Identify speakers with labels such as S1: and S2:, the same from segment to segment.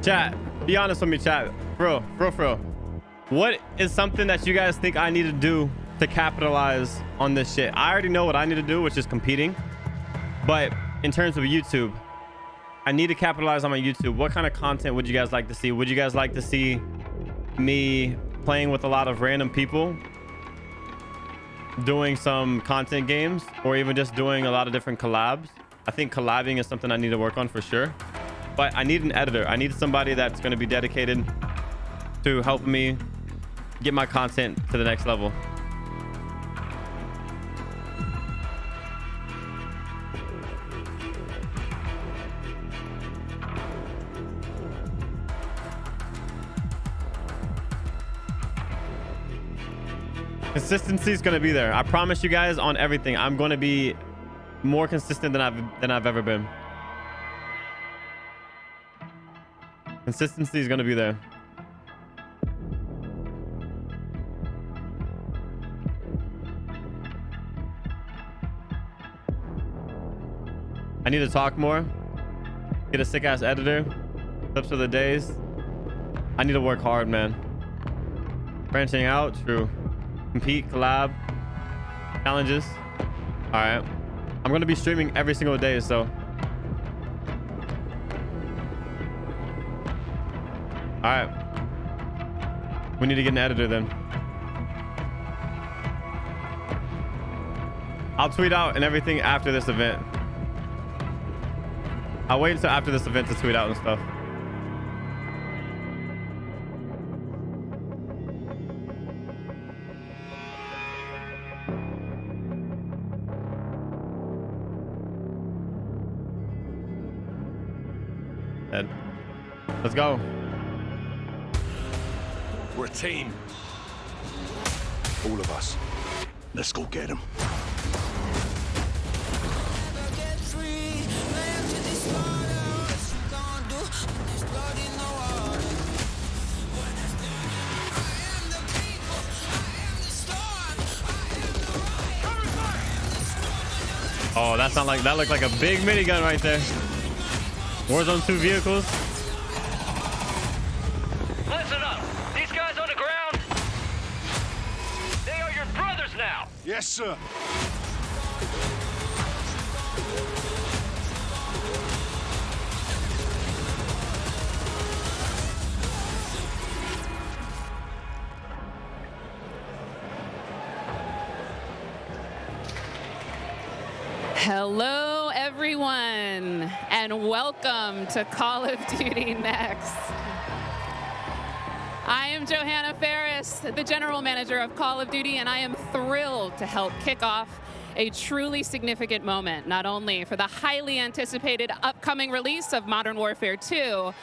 S1: Chat, be honest with me, chat. For real. What is something that you guys think I need to do to capitalize on this shit? I already know what I need to do, which is competing. But in terms of YouTube, I need to capitalize on my YouTube. What kind of content would you guys like to see? Would you guys like to see me playing with a lot of random people, doing some content games, or even just doing a lot of different collabs? I think collabing is something I need to work on for sure. But I need an editor. I need somebody that's going to be dedicated to help me get my content to the next level. Consistency is going to be there. I promise you guys on everything. I'm going to be more consistent than I've ever been. Consistency is going to be there. I need to talk more. Get a sick ass editor. Clips of the days. I need to work hard, man. Branching out, true. Compete, collab, challenges. All right. I'm going to be streaming every single day, so. All right. We need to get an editor then. I'll tweet out and everything after this event. I'll wait until after this event to tweet out and stuff. Ed. Let's go.
S2: We're a team. All of us. Let's go get him.
S1: Oh, that looked like a big minigun right there. Warzone 2 vehicles.
S3: Listen up. These guys on the ground, they are your brothers now.
S2: Yes, sir.
S4: Hello, everyone, and welcome to Call of Duty Next. I am Johanna Ferris, the General Manager of Call of Duty, and I am thrilled to help kick off a truly significant moment, not only for the highly anticipated upcoming release of Modern Warfare 2,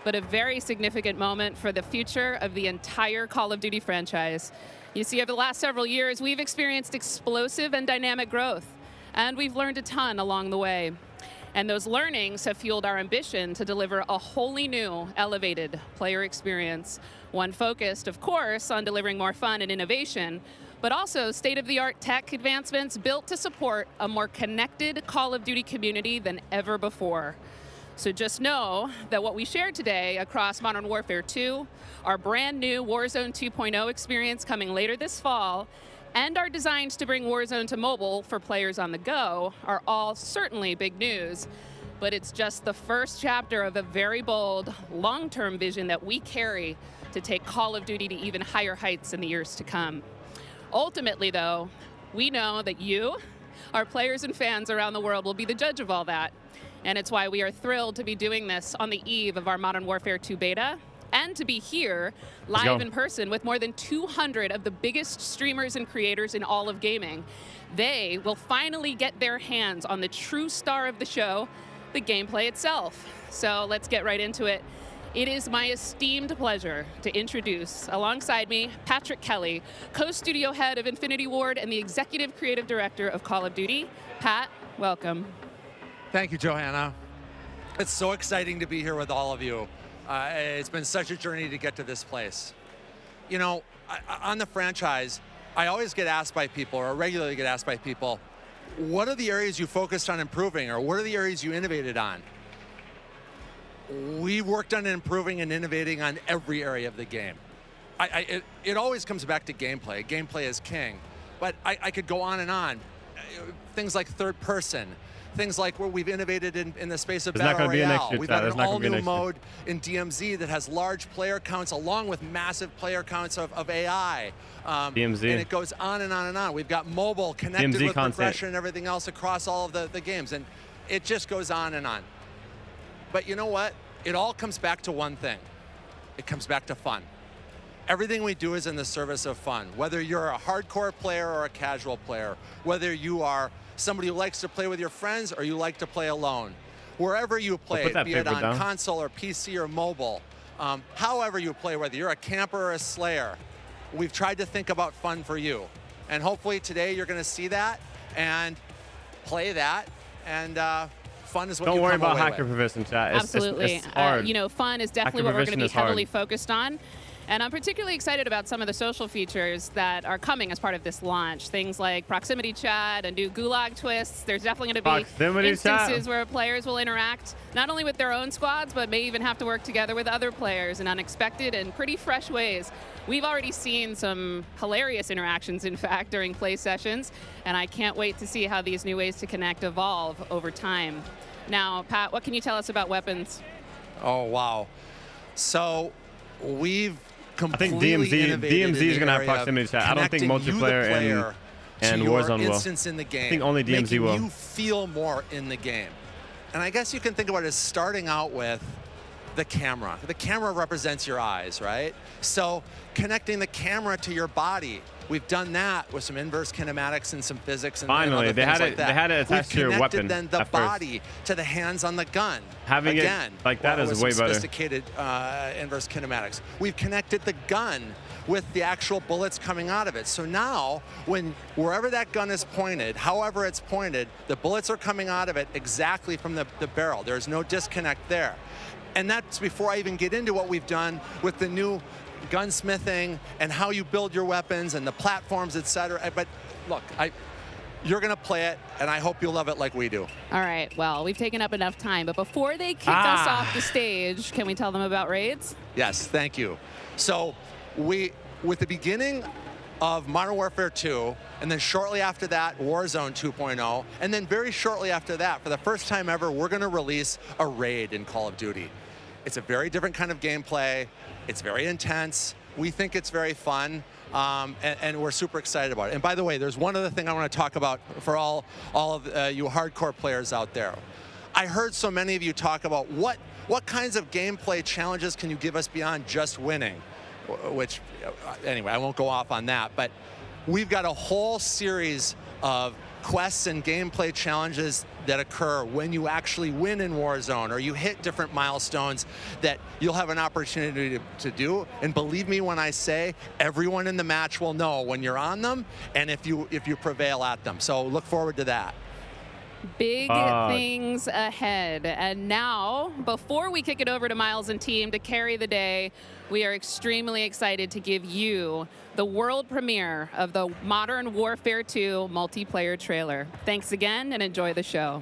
S4: but a very significant moment for the future of the entire Call of Duty franchise. You see, over the last several years, we've experienced explosive and dynamic growth. And we've learned a ton along the way. And those learnings have fueled our ambition to deliver a wholly new, elevated player experience. One focused, of course, on delivering more fun and innovation, but also state-of-the-art tech advancements built to support a more connected Call of Duty community than ever before. So just know that what we shared today across Modern Warfare 2, our brand new Warzone 2.0 experience coming later this fall, and our designs to bring Warzone to mobile for players on the go are all certainly big news, but it's just the first chapter of a very bold, long-term vision that we carry to take Call of Duty to even higher heights in the years to come. Ultimately, though, we know that you, our players and fans around the world, will be the judge of all that, and it's why we are thrilled to be doing this on the eve of our Modern Warfare 2 beta, and to be here live in person with more than 200 of the biggest streamers and creators in all of gaming. They will finally get their hands on the true star of the show, the gameplay itself. So let's get right into it. It is my esteemed pleasure to introduce, alongside me, Patrick Kelly, co-studio head of Infinity Ward and the executive creative director of Call of Duty. Pat, welcome.
S5: Thank you, Johanna. It's so exciting to be here with all of you. It's been such a journey to get to this place. You know, on the franchise, I always get asked by people, or regularly get asked by people, what are the areas you focused on improving, or what are the areas you innovated on? we worked on improving and innovating on every area of the game. It always comes back to gameplay. Gameplay is king. But I could go on and on. Things like third person. Things like where we've innovated in the space of Battle Royale. We've got an all-new mode in DMZ that has large player counts along with massive player counts of AI.
S1: DMZ.
S5: And it goes on and on and on. We've got mobile connected
S1: DMZ
S5: with
S1: content.
S5: progression and everything else across all of the games. And it just goes on and on. But you know what? It all comes back to one thing. It comes back to fun. Everything we do is in the service of fun. Whether you're a hardcore player or a casual player, whether you are somebody who likes to play with your friends or you like to play alone, wherever you play, be it on console or PC or mobile, however you play, whether you're a camper or a slayer, we've tried to think about fun for you. And hopefully today you're going to see that and play that, and fun is what
S1: Don't
S5: you
S1: worry
S5: come
S1: about
S5: away
S1: hacker
S5: with.
S1: provision, chat.
S4: Absolutely.
S1: It's hard.
S4: You know, fun is definitely what we're going to be heavily focused on. And I'm particularly excited about some of the social features that are coming as part of this launch. Things like proximity chat and new gulag twists. There's definitely going to be instances where players will interact not only with their own squads, but may even have to work together with other players in unexpected and pretty fresh ways. We've already seen some hilarious interactions, in fact, during play sessions, and I can't wait to see how these new ways to connect evolve over time. Now, Pat, what can you tell us about weapons?
S5: Oh, wow. So we've completely
S1: I think DMZ is going to have
S5: proximity
S1: chat. I don't think multiplayer and Warzone will.
S5: Instance in the game,
S1: I think only DMZ will.
S5: You feel more in the game. And I guess you can think about it as starting out with the camera. The camera represents your eyes, right? So connecting the camera to your body. We've done that with some inverse kinematics and some physics and
S1: finally,
S5: they had it
S1: attached to your weapon.
S5: Then the body to the hands on the gun.
S1: Having it like that is way better.
S5: Sophisticated inverse kinematics. We've connected the gun with the actual bullets coming out of it. So now, wherever that gun is pointed, however it's pointed, the bullets are coming out of it exactly from the barrel. There's no disconnect there. And that's before I even get into what we've done with the new gunsmithing and how you build your weapons and the platforms, etc. But look, you're going to play it, and I hope you'll love it like we do.
S4: All right. Well, we've taken up enough time, but before they kick us off the stage, can we tell them about raids?
S5: Yes, thank you. So with the beginning of Modern Warfare 2, and then shortly after that, Warzone 2.0, and then very shortly after that, for the first time ever, we're going to release a raid in Call of Duty. It's a very different kind of gameplay. It's very intense. We think it's very fun, and we're super excited about it. And by the way, there's one other thing I want to talk about for all of you hardcore players out there. I heard so many of you talk about what kinds of gameplay challenges can you give us beyond just winning, which, anyway, I won't go off on that, but we've got a whole series of quests and gameplay challenges that occur when you actually win in Warzone or you hit different milestones that you'll have an opportunity to do. And believe me when I say everyone in the match will know when you're on them and if you prevail at them. So look forward to that.
S4: Big things ahead. And now, before we kick it over to Miles and team to carry the day, we are extremely excited to give you the world premiere of the Modern Warfare 2 multiplayer trailer. Thanks again and enjoy the show.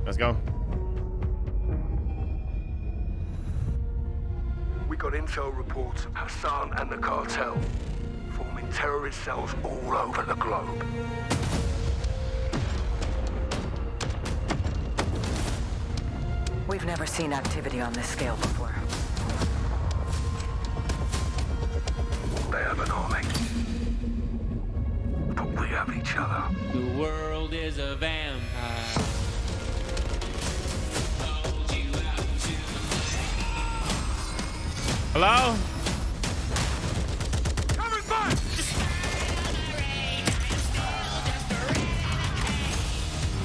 S1: Let's go.
S2: We got intel reports of Hassan and the cartel forming terrorist cells all over the globe.
S6: We've never seen activity on this scale before.
S2: They have an army. But we have each other.
S7: The world is a vampire.
S1: Hello?
S2: Coming back!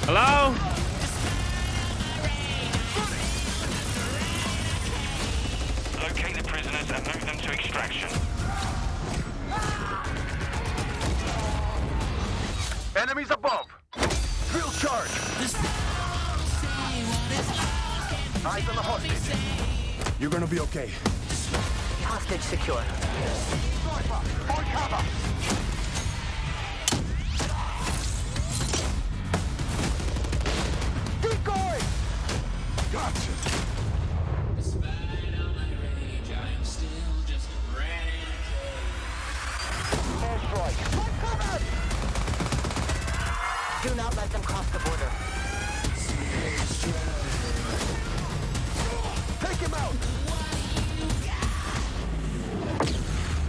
S1: Hello?
S3: Locate the prisoners and move them to extraction.
S2: Enemies above! Field charge! Eyes on the hostage. You're gonna be okay.
S6: Hostage secure.
S2: On cover! Keep going! Gotcha.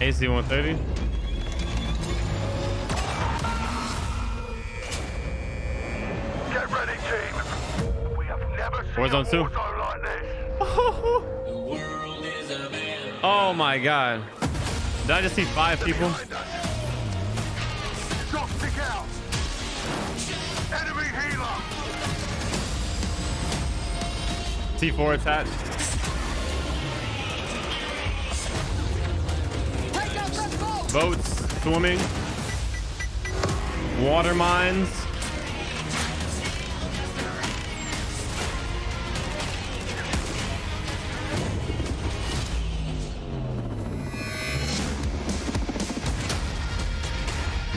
S1: AC 130.
S2: Get ready, team. We have never seen
S1: Warzone
S2: a
S1: 2.
S2: warzone like this.
S7: The world is a vampire.
S1: Oh my god. Did I just see 5 people?
S2: Behind us. Shots stick out. Enemy healer.
S1: C4 attached. Boats swimming. Water mines.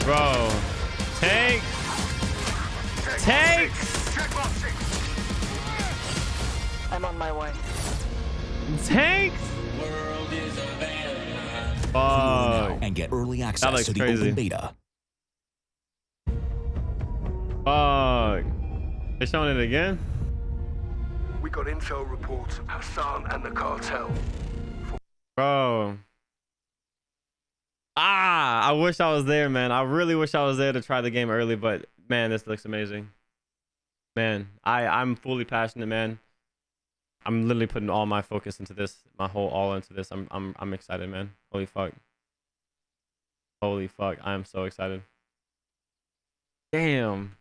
S1: Bro. Tanks. Tanks.
S2: Check box 6.
S6: I'm on my way.
S1: Tanks.
S7: World is a vampire.
S1: Fuck.
S8: And get early
S1: That
S8: access
S1: looks
S8: to the
S1: crazy.
S8: open beta.
S1: Fuck. They showing it again?
S2: We got intel reports of Hassan and the cartel.
S1: Bro. I wish I was there, man. I really wish I was there to try the game early, but man, this looks amazing. Man, I'm fully passionate, man. I'm literally putting all my focus into this, my whole all into this. I'm excited, man. Holy fuck. Holy fuck. I am so excited. Damn.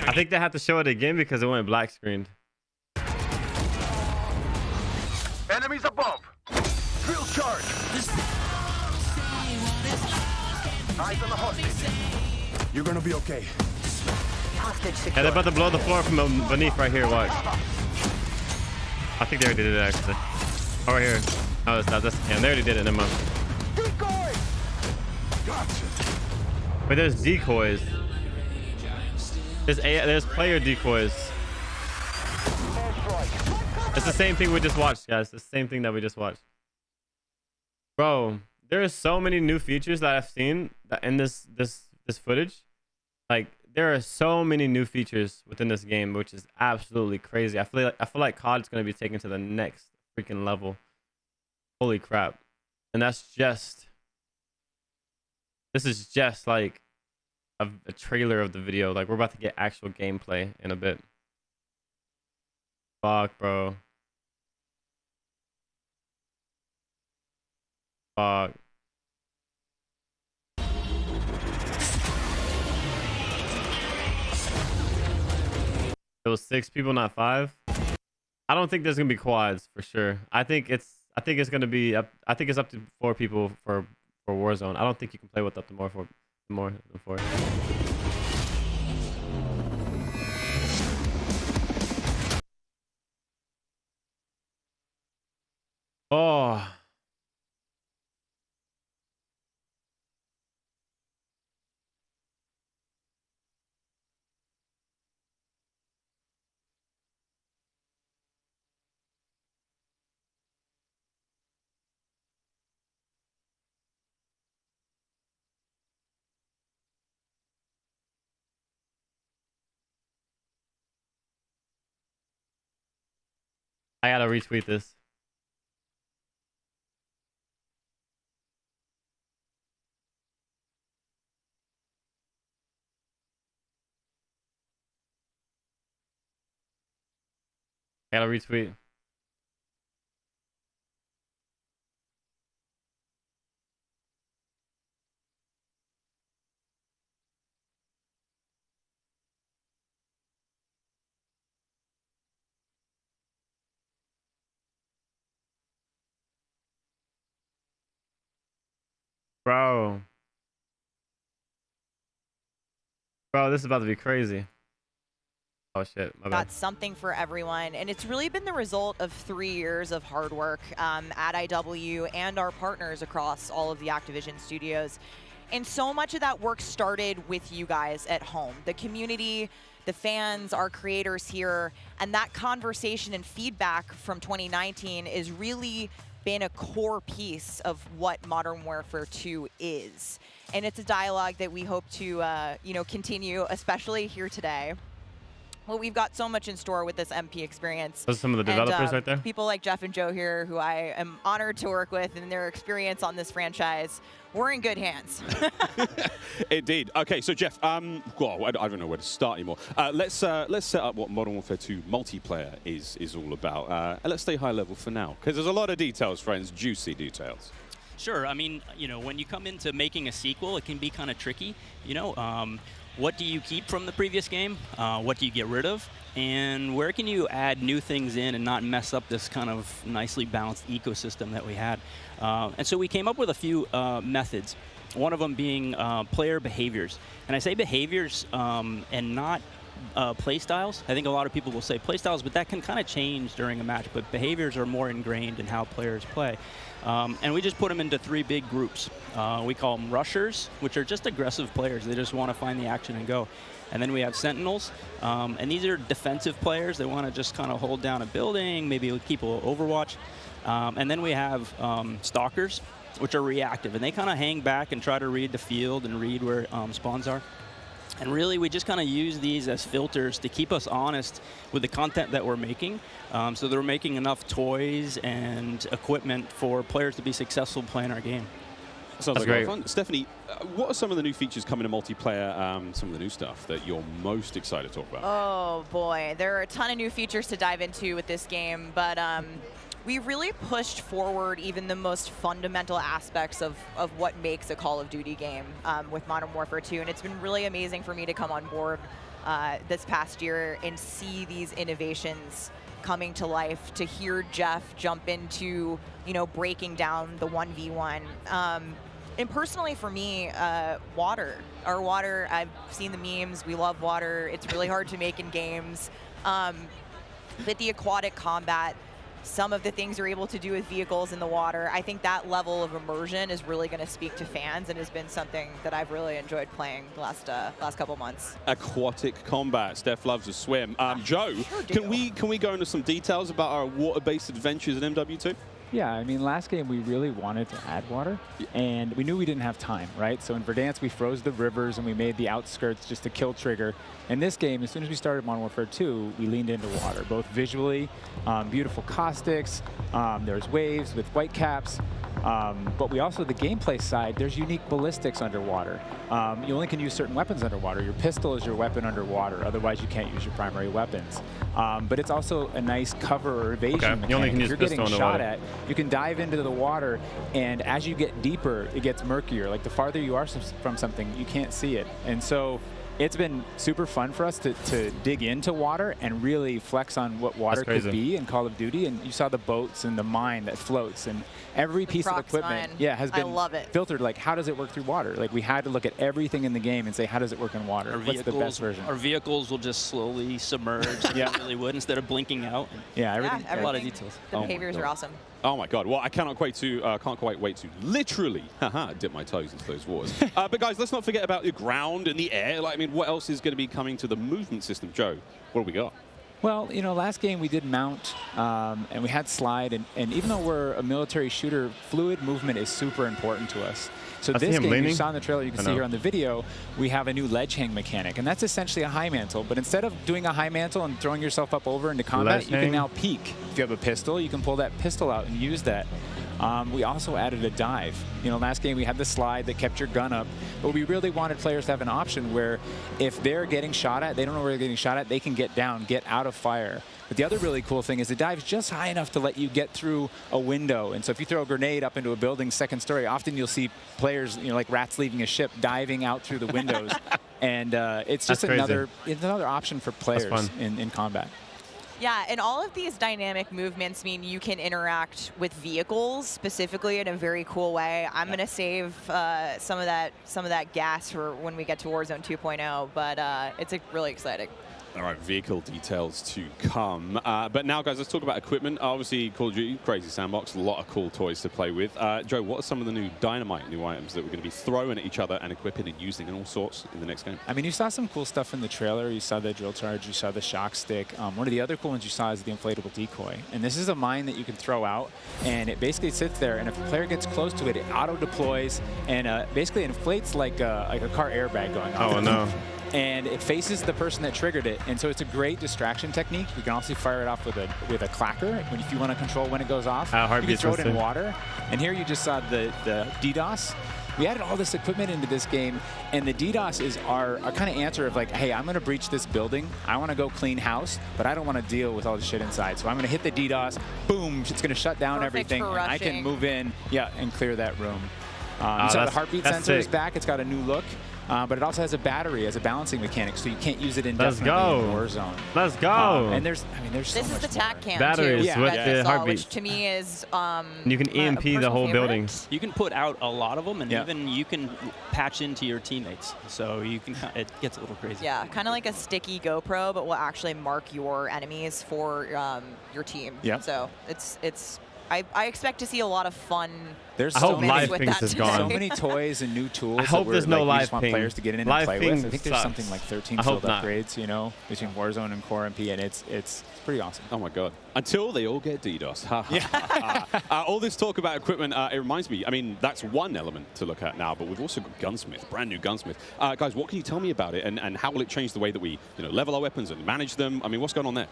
S1: I think they have to show it again because it went black screened.
S2: Enemies above. Field charge. Eyes on the hostage.
S9: You're gonna be okay.
S6: Hostage
S1: And
S6: secured.
S1: they're about to blow the floor from beneath right here. Watch. I think they already did it actually. Oh, right here. Oh, that's not. That's the can. They already did it. Never mind.
S2: Decoy.
S9: Gotcha.
S1: But there's decoys. There's player decoys. It's the same thing we just watched, guys. It's the same thing that we just watched. Bro, there are so many new features that I've seen that in this footage. Like, there are so many new features within this game, which is absolutely crazy. I feel like COD is gonna be taken to the next freaking level. Holy crap! And this is just like a trailer of the video. Like, we're about to get actual gameplay in a bit. Fuck, bro. Fuck. It was 6 people, not 5. I don't think there's gonna be quads for sure. I think it's gonna be up. I think it's up to 4 people for Warzone. I don't think you can play with up to more than 4. Oh. I gotta retweet this. I gotta retweet. Bro. Bro, this is about to be crazy. Oh shit, my bad.
S10: Got something for everyone, and it's really been the result of 3 years of hard work at IW and our partners across all of the Activision studios. And so much of that work started with you guys at home. The community, the fans, our creators here, and that conversation and feedback from 2019 is really been a core piece of what Modern Warfare 2 is. And it's a dialogue that we hope to continue, especially here today. Well, we've got so much in store with this MP experience.
S1: Those are some of the developers right there.
S10: People like Jeff and Joe here, who I am honored to work with, and their experience on this franchise. We're in good hands.
S8: Indeed. Okay, so Jeff, well, I don't know where to start anymore. Let's set up what Modern Warfare 2 multiplayer is all about. And let's stay high level for now, because there's a lot of details, friends, juicy details.
S11: Sure. I mean, when you come into making a sequel, it can be kind of tricky. What do you keep from the previous game? What do you get rid of? And where can you add new things in and not mess up this kind of nicely balanced ecosystem that we had? And so we came up with a few methods, one of them being player behaviors. And I say behaviors and not play styles. I think a lot of people will say play styles, but that can kind of change during a match. But behaviors are more ingrained in how players play. And we just put them into 3 big groups. We call them rushers, which are just aggressive players. They just want to find the action and go. And then we have sentinels, and these are defensive players. They want to just kind of hold down a building, maybe keep a little overwatch. And then we have stalkers, which are reactive, and they kind of hang back and try to read the field and read where spawns are. And really, we just kind of use these as filters to keep us honest with the content that we're making. So that we're making enough toys and equipment for players to be successful playing our game.
S8: Sounds like a lot of fun. Stephanie, what are some of the new features coming to multiplayer, some of the new stuff that you're most excited to talk about?
S10: Oh, boy. There are a ton of new features to dive into with this game, but we really pushed forward even the most fundamental aspects of what makes a Call of Duty game with Modern Warfare 2, and it's been really amazing for me to come on board this past year and see these innovations coming to life, to hear Jeff jump into, breaking down the 1v1. And personally for me, water. Our water, I've seen the memes, we love water. It's really hard to make in games. But the aquatic combat, some of the things you're able to do with vehicles in the water, I think that level of immersion is really going to speak to fans and has been something that I've really enjoyed playing the last couple months.
S8: Aquatic combat. Steph loves to swim. Joe,
S10: sure
S8: can we go into some details about our water-based adventures in MW2?
S12: Yeah, I mean, last game we really wanted to add water, and we knew we didn't have time, right? So in Verdansk, we froze the rivers and we made the outskirts just a kill trigger. In this game, as soon as we started Modern Warfare 2, we leaned into water, both visually, beautiful caustics, there's waves with white caps, but we also, the gameplay side, there's unique ballistics underwater. You only can use certain weapons underwater. Your pistol is your weapon underwater, otherwise you can't use your primary weapons. But it's also a nice cover or evasion mechanic.
S1: You only can use
S12: you're
S1: pistol
S12: getting
S1: underwater.
S12: shot at, you can dive into the water, and as you get deeper, it gets murkier. Like the farther you are from something, you can't see it. And so it's been super fun for us to dig into water and really flex on what water could be in Call of Duty. And you saw the boats and the mine that floats, and every piece of equipment has been filtered. Like, how does it work through water? Like, we had to look at everything in the game and say, how does it work in water? What's the best version?
S11: Our vehicles will just slowly submerge like they really would instead of blinking out.
S12: Yeah, everything.
S11: A lot of details.
S10: The behaviors are awesome.
S8: Oh my God! Well, I can't quite wait to literally, dip my toes into those waters. But guys, let's not forget about the ground and the air. Like, I mean, what else is going to be coming to the movement system, Joe? What do we got?
S12: Well, last game we did mount, and we had slide, and even though we're a military shooter, fluid movement is super important to us. So this game, you saw in the trailer, you can see here on the video, we have a new ledge hang mechanic, and that's essentially a high mantle. But instead of doing a high mantle and throwing yourself up over into combat, you can now peek. If you have a pistol, you can pull that pistol out and use that. We also added a dive. Last game we had the slide that kept your gun up, but we really wanted players to have an option where if they're getting shot at, they don't know where they're getting shot at, they can get down, get out of fire. But the other really cool thing is the dive's just high enough to let you get through a window. And so if you throw a grenade up into a building's second story, often you'll see players, like rats leaving a ship, diving out through the windows. And it's just another option for players in combat.
S10: Yeah, and all of these dynamic movements mean you can interact with vehicles specifically in a very cool way. I'm going to save some of that gas for when we get to Warzone 2.0, but it's really exciting.
S8: All right, vehicle details to come. But now, guys, let's talk about equipment. Obviously, Call of Duty, crazy sandbox, a lot of cool toys to play with. Joe, what are some of the new dynamite new items that we're going to be throwing at each other and equipping and using and all sorts in the next game?
S12: I mean, you saw some cool stuff in the trailer. You saw the drill charge. You saw the shock stick. One of the other cool ones you saw is the inflatable decoy. And this is a mine that you can throw out, and it basically sits there. And if a player gets close to it, it auto-deploys and basically inflates like a car airbag going off.
S1: Oh, no.
S12: And it faces the person that triggered it, and so it's a great distraction technique. You can also fire it off with a clacker if you want to control when it goes off. You can throw it in water. And here you just saw the DDoS. We added all this equipment into this game, and the DDoS is our kind of answer of like, hey, I'm going to breach this building. I want to go clean house, but I don't want to deal with all the shit inside. So I'm going to hit the DDoS. Boom! It's going to shut down everything. And I can move in, and clear that room. So the heartbeat sensor is back. It's got a new look. But it also has a battery as a balancing mechanic, so you can't use it indefinitely in Warzone.
S1: Let's go.
S12: And there's so
S10: this is
S12: much
S10: the TAC cam
S1: batteries
S10: too,
S1: with the heartbeat,
S10: which to me is
S1: you can EMP the whole building.
S11: You can put out a lot of them, and even you can patch into your teammates. So you can. It gets a little crazy.
S10: Yeah, kind of like a sticky GoPro, but will actually mark your enemies for your team.
S12: Yeah.
S10: So it's. I expect to see a lot of fun.
S12: There's
S1: I
S12: so
S1: hope
S12: many
S1: Live Things is gone.
S12: So many toys and new tools.
S1: I hope there's no Live
S12: want players to get in and play with. I think there's something like 13 field upgrades, between Warzone and Core MP, and it's pretty awesome.
S8: Oh my God! Until they all get DDoS. All this talk about equipment, it reminds me. I mean, that's one element to look at now, but we've also got Gunsmith, brand new Gunsmith. Guys, what can you tell me about it, and how will it change the way that we level our weapons and manage them? I mean, what's going on there?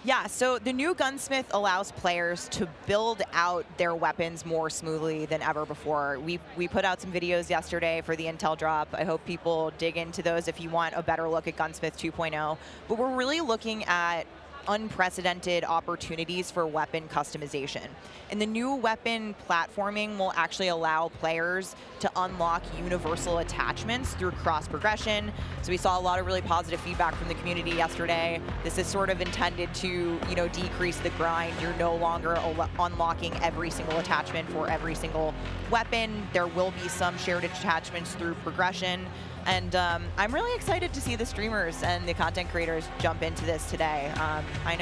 S10: Yeah, so the new Gunsmith allows players to build out their weapons more smoothly than ever before. We put out some videos yesterday for the Intel drop. I hope people dig into those if you want a better look at Gunsmith 2.0. But we're really looking at unprecedented opportunities for weapon customization. And the new weapon platforming will actually allow players to unlock universal attachments through cross progression. So we saw a lot of really positive feedback from the community yesterday. This is sort of intended to, decrease the grind. You're no longer unlocking every single attachment for every single weapon. There will be some shared attachments through progression. And I'm really excited to see the streamers and the content creators jump into this today. I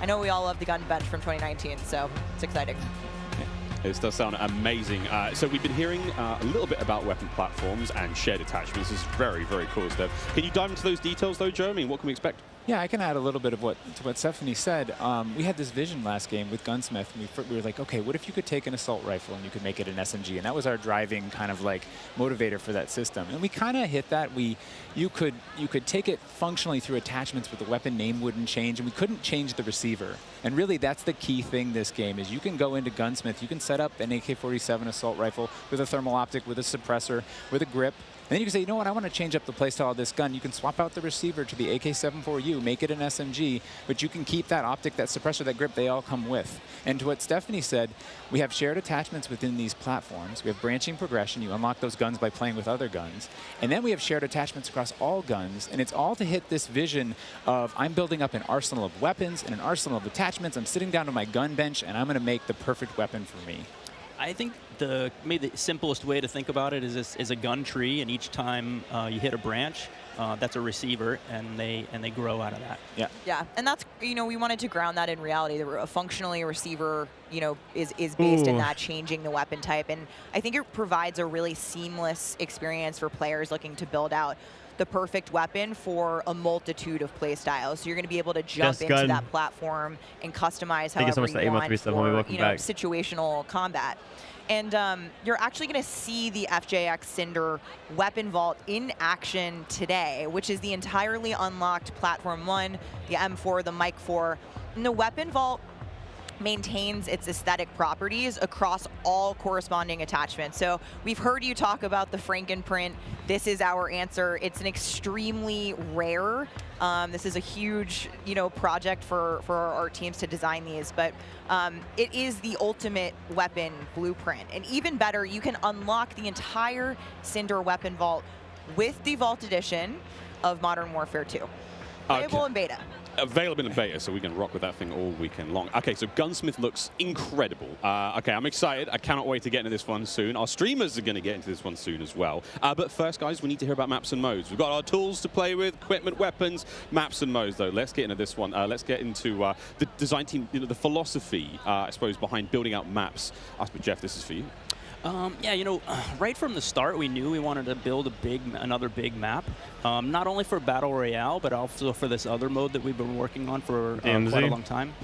S10: know we all love the gun bench from 2019, so it's exciting.
S8: This does sound amazing. So we've been hearing a little bit about weapon platforms and shared attachments. This is very, very cool stuff. Can you dive into those details, though, Joe? I mean, what can we expect?
S12: Yeah, I can add a little bit of what Stephanie said. We had this vision last game with Gunsmith, and we were like, okay, what if you could take an assault rifle and you could make it an SMG? And that was our driving kind of like motivator for that system. And we kind of hit that. You could take it functionally through attachments, but the weapon name wouldn't change, and we couldn't change the receiver. And really, that's the key thing this game is you can go into Gunsmith, you can set up an AK-47 assault rifle with a thermal optic, with a suppressor, with a grip. And then you can say, you know what, I want to change up the playstyle of this gun. You can swap out the receiver to the AK-74U, make it an SMG, but you can keep that optic, that suppressor, that grip, they all come with. And to what Stephanie said, we have shared attachments within these platforms. We have branching progression. You unlock those guns by playing with other guns. And then we have shared attachments across all guns, and it's all to hit this vision of I'm building up an arsenal of weapons and an arsenal of attachments. I'm sitting down to my gun bench, and I'm going to make the perfect weapon for me.
S11: I think maybe the simplest way to think about it is a gun tree, and each time you hit a branch, that's a receiver, and they grow out of that.
S12: Yeah.
S10: Yeah, and that's we wanted to ground that in reality. Functionally, a receiver is based in that changing the weapon type, and I think it provides a really seamless experience for players looking to build out the perfect weapon for a multitude of play styles. So you're going to be able to jump into that platform and customize however you want for situational combat. And you're actually going to see the FJX Cinder weapon vault in action today, which is the entirely unlocked Platform 1, the M4, the Mic 4. And the weapon vault maintains its aesthetic properties across all corresponding attachments. So we've heard you talk about the Frankenprint. This is our answer. It's an extremely rare. This is a huge, project for our teams to design these, but it is the ultimate weapon blueprint. And even better, you can unlock the entire Cinder weapon vault with the Vault Edition of Modern Warfare 2. Available in beta.
S8: Available in beta, so we can rock with that thing all weekend long. Okay, so Gunsmith looks incredible. Okay, I'm excited. I cannot wait to get into this one soon. Our streamers are going to get into this one soon as well. But first, guys, we need to hear about maps and modes. We've got our tools to play with, equipment, weapons, maps and modes, though. Let's get into this one. Let's get into the design team, the philosophy, I suppose, behind building out maps. I suppose, Jeff, this is for you.
S11: Yeah, right from the start, we knew we wanted to build another big map, not only for Battle Royale, but also for this other mode that we've been working on for quite a long time.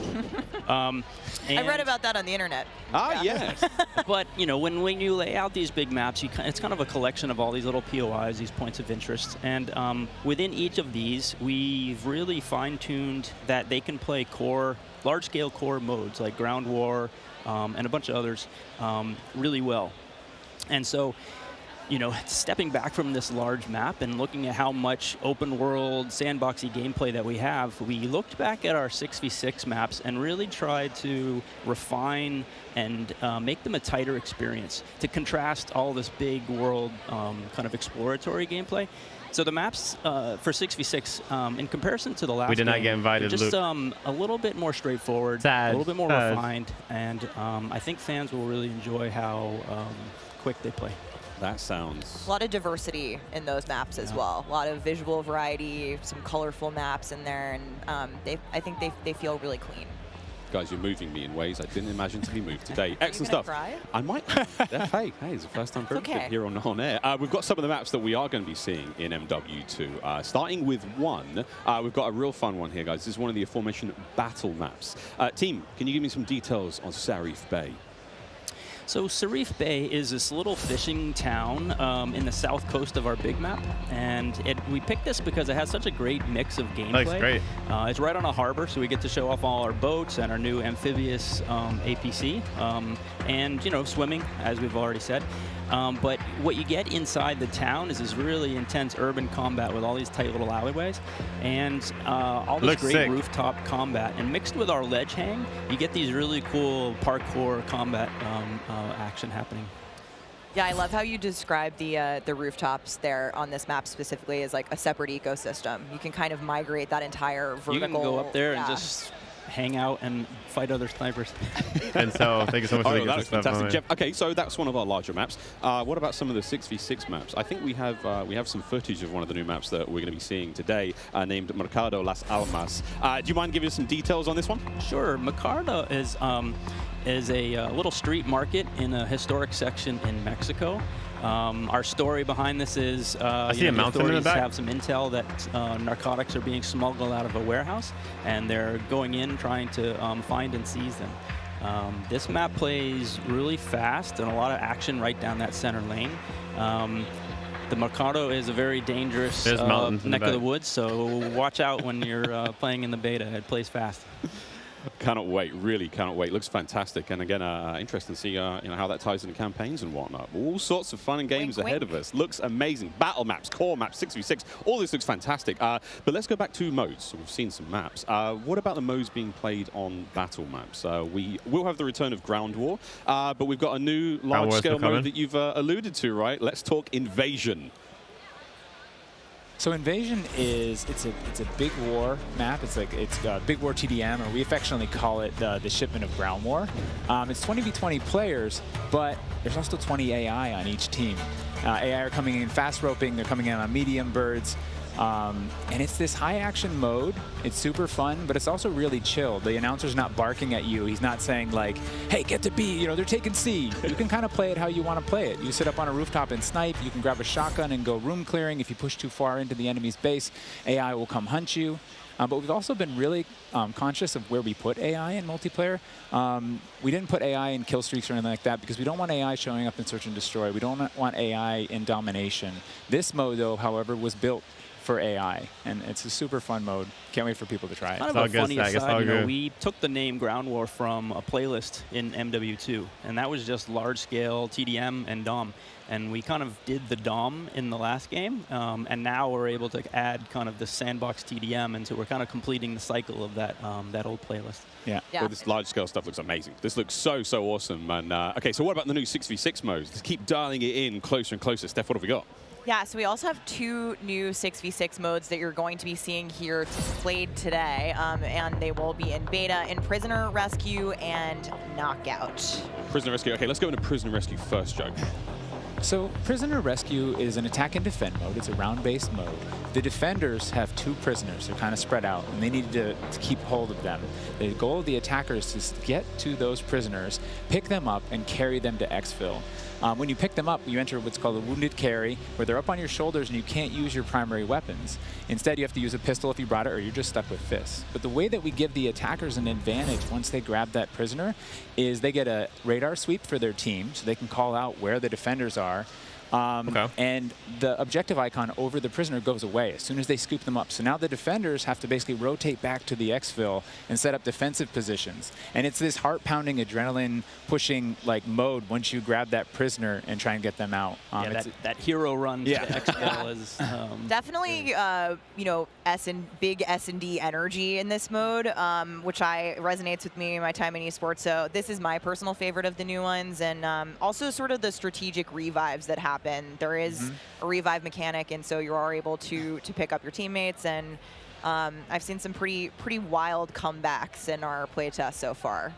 S10: I read about that on the internet.
S8: Yes.
S11: But, when you lay out these big maps, it's kind of a collection of all these little POIs, these points of interest. And within each of these, we've really fine-tuned that they can play large-scale core modes like Ground War, and a bunch of others really well. And so, stepping back from this large map and looking at how much open world sandboxy gameplay that we have, we looked back at our 6v6 maps and really tried to refine and make them a tighter experience to contrast all this big world kind of exploratory gameplay. So the maps for 6v6, in comparison to the last
S1: we did not
S11: game,
S1: get invited,
S11: just
S1: Luke.
S11: A little bit more straightforward, a little bit more refined, and I think fans will really enjoy how quick they play.
S8: That sounds...
S10: A lot of diversity in those maps as well. A lot of visual variety, some colorful maps in there, and I think they feel really clean.
S8: Guys, you're moving me in ways I didn't imagine to be moved today. Excellent stuff.
S10: Cry?
S8: I might. Hey, it's the first time for here on air. We've got some of the maps that we are going to be seeing in MW2. Starting with one, we've got a real fun one here, guys. This is one of the aforementioned battle maps. Team, can you give me some details on Sarif Bay?
S11: So Sarif Bay is this little fishing town in the south coast of our big map, and we picked this because it has such a great mix of gameplay.
S1: Looks great.
S11: It's right on a harbor, so we get to show off all our boats and our new amphibious APC, and swimming, as we've already said. But what you get inside the town is this really intense urban combat with all these tight little alleyways and all this great rooftop combat. And mixed with our ledge hang, you get these really cool parkour combat action happening.
S10: Yeah, I love how you describe the rooftops there on this map specifically as like a separate ecosystem. You can kind of migrate that entire vertical.
S11: You can go up there and just hang out and fight other snipers.
S1: And so, thank you so much for
S8: that was fantastic, Jeff. Okay, so that's one of our larger maps. What about some of the 6v6 maps? I think we have some footage of one of the new maps that we're going to be seeing today, named Mercado Las Almas. Do you mind giving us some details on this one?
S11: Sure. Mercado is a little street market in a historic section in Mexico. Our story behind this is
S1: I see a mountain in the back.
S11: Have some intel that narcotics are being smuggled out of a warehouse, and they're going in trying to find and seize them. This map plays really fast and a lot of action right down that center lane. The Mercado is a very dangerous neck of the woods, so watch out when you're playing in the beta. It plays fast.
S8: Cannot wait, really cannot wait. Looks fantastic, and again, interesting to see how that ties into campaigns and whatnot. All sorts of fun and games ahead of us. Looks amazing. Battle maps, core maps, 6v6, all this looks fantastic. But let's go back to modes. We've seen some maps. What about the modes being played on battle maps? We will have the return of Ground War, but we've got a new large-scale mode that you've alluded to, right? Let's talk Invasion.
S12: So Invasion is it's a big war map. It's Big War TDM, or we affectionately call it the shipment of Ground War. It's 20v20 players, but there's also 20 AI on each team. AI are coming in fast roping. They're coming in on medium birds. And it's this high action mode. It's super fun, but it's also really chill. The announcer's not barking at you. He's not saying like, hey, get to B, they're taking C. You can kind of play it how you want to play it. You sit up on a rooftop and snipe. You can grab a shotgun and go room clearing. If you push too far into the enemy's base, AI will come hunt you. But we've also been really conscious of where we put AI in multiplayer. We didn't put AI in kill streaks or anything like that because we don't want AI showing up in search and destroy. We don't want AI in domination. This mode, though, however, was built for AI, and it's a super fun mode. Can't wait for people to try it.
S11: Kind of a funny aside, we took the name Ground War from a playlist in MW2, and that was just large-scale TDM and DOM. And we kind of did the DOM in the last game, and now we're able to add kind of the sandbox TDM, and so we're kind of completing the cycle of that that old playlist.
S12: Yeah.
S8: Well, this large-scale stuff looks amazing. This looks so awesome. And okay, so what about the new 6v6 modes? Let's keep dialing it in closer and closer. Steph, what have we got?
S10: Yeah, so we also have 2 new 6v6 modes that you're going to be seeing here played today, and they will be in beta in Prisoner Rescue and Knockout.
S8: Prisoner Rescue. Okay, let's go into Prisoner Rescue first, Joe.
S12: So Prisoner Rescue is an attack and defend mode. It's a round-based mode. The defenders have 2 prisoners. They're kind of spread out, and they need to keep hold of them. The goal of the attackers is to get to those prisoners, pick them up, and carry them to exfil. When you pick them up, you enter what's called a wounded carry, where they're up on your shoulders and you can't use your primary weapons. Instead, you have to use a pistol if you brought it, or you're just stuck with fists. But the way that we give the attackers an advantage once they grab that prisoner is they get a radar sweep for their team, so they can call out where the defenders are. And the objective icon over the prisoner goes away as soon as they scoop them up. So now the defenders have to basically rotate back to the exfil and set up defensive positions. And it's this heart-pounding, adrenaline-pushing like mode once you grab that prisoner and try and get them out.
S11: Yeah, that hero run to the exfil is
S10: definitely you know, big S&D energy in this mode, which resonates with me in my time in esports. So this is my personal favorite of the new ones, and also sort of the strategic revives that happen. There is a revive mechanic, and so you are able to pick up your teammates, and I've seen some pretty wild comebacks in our playtest so far.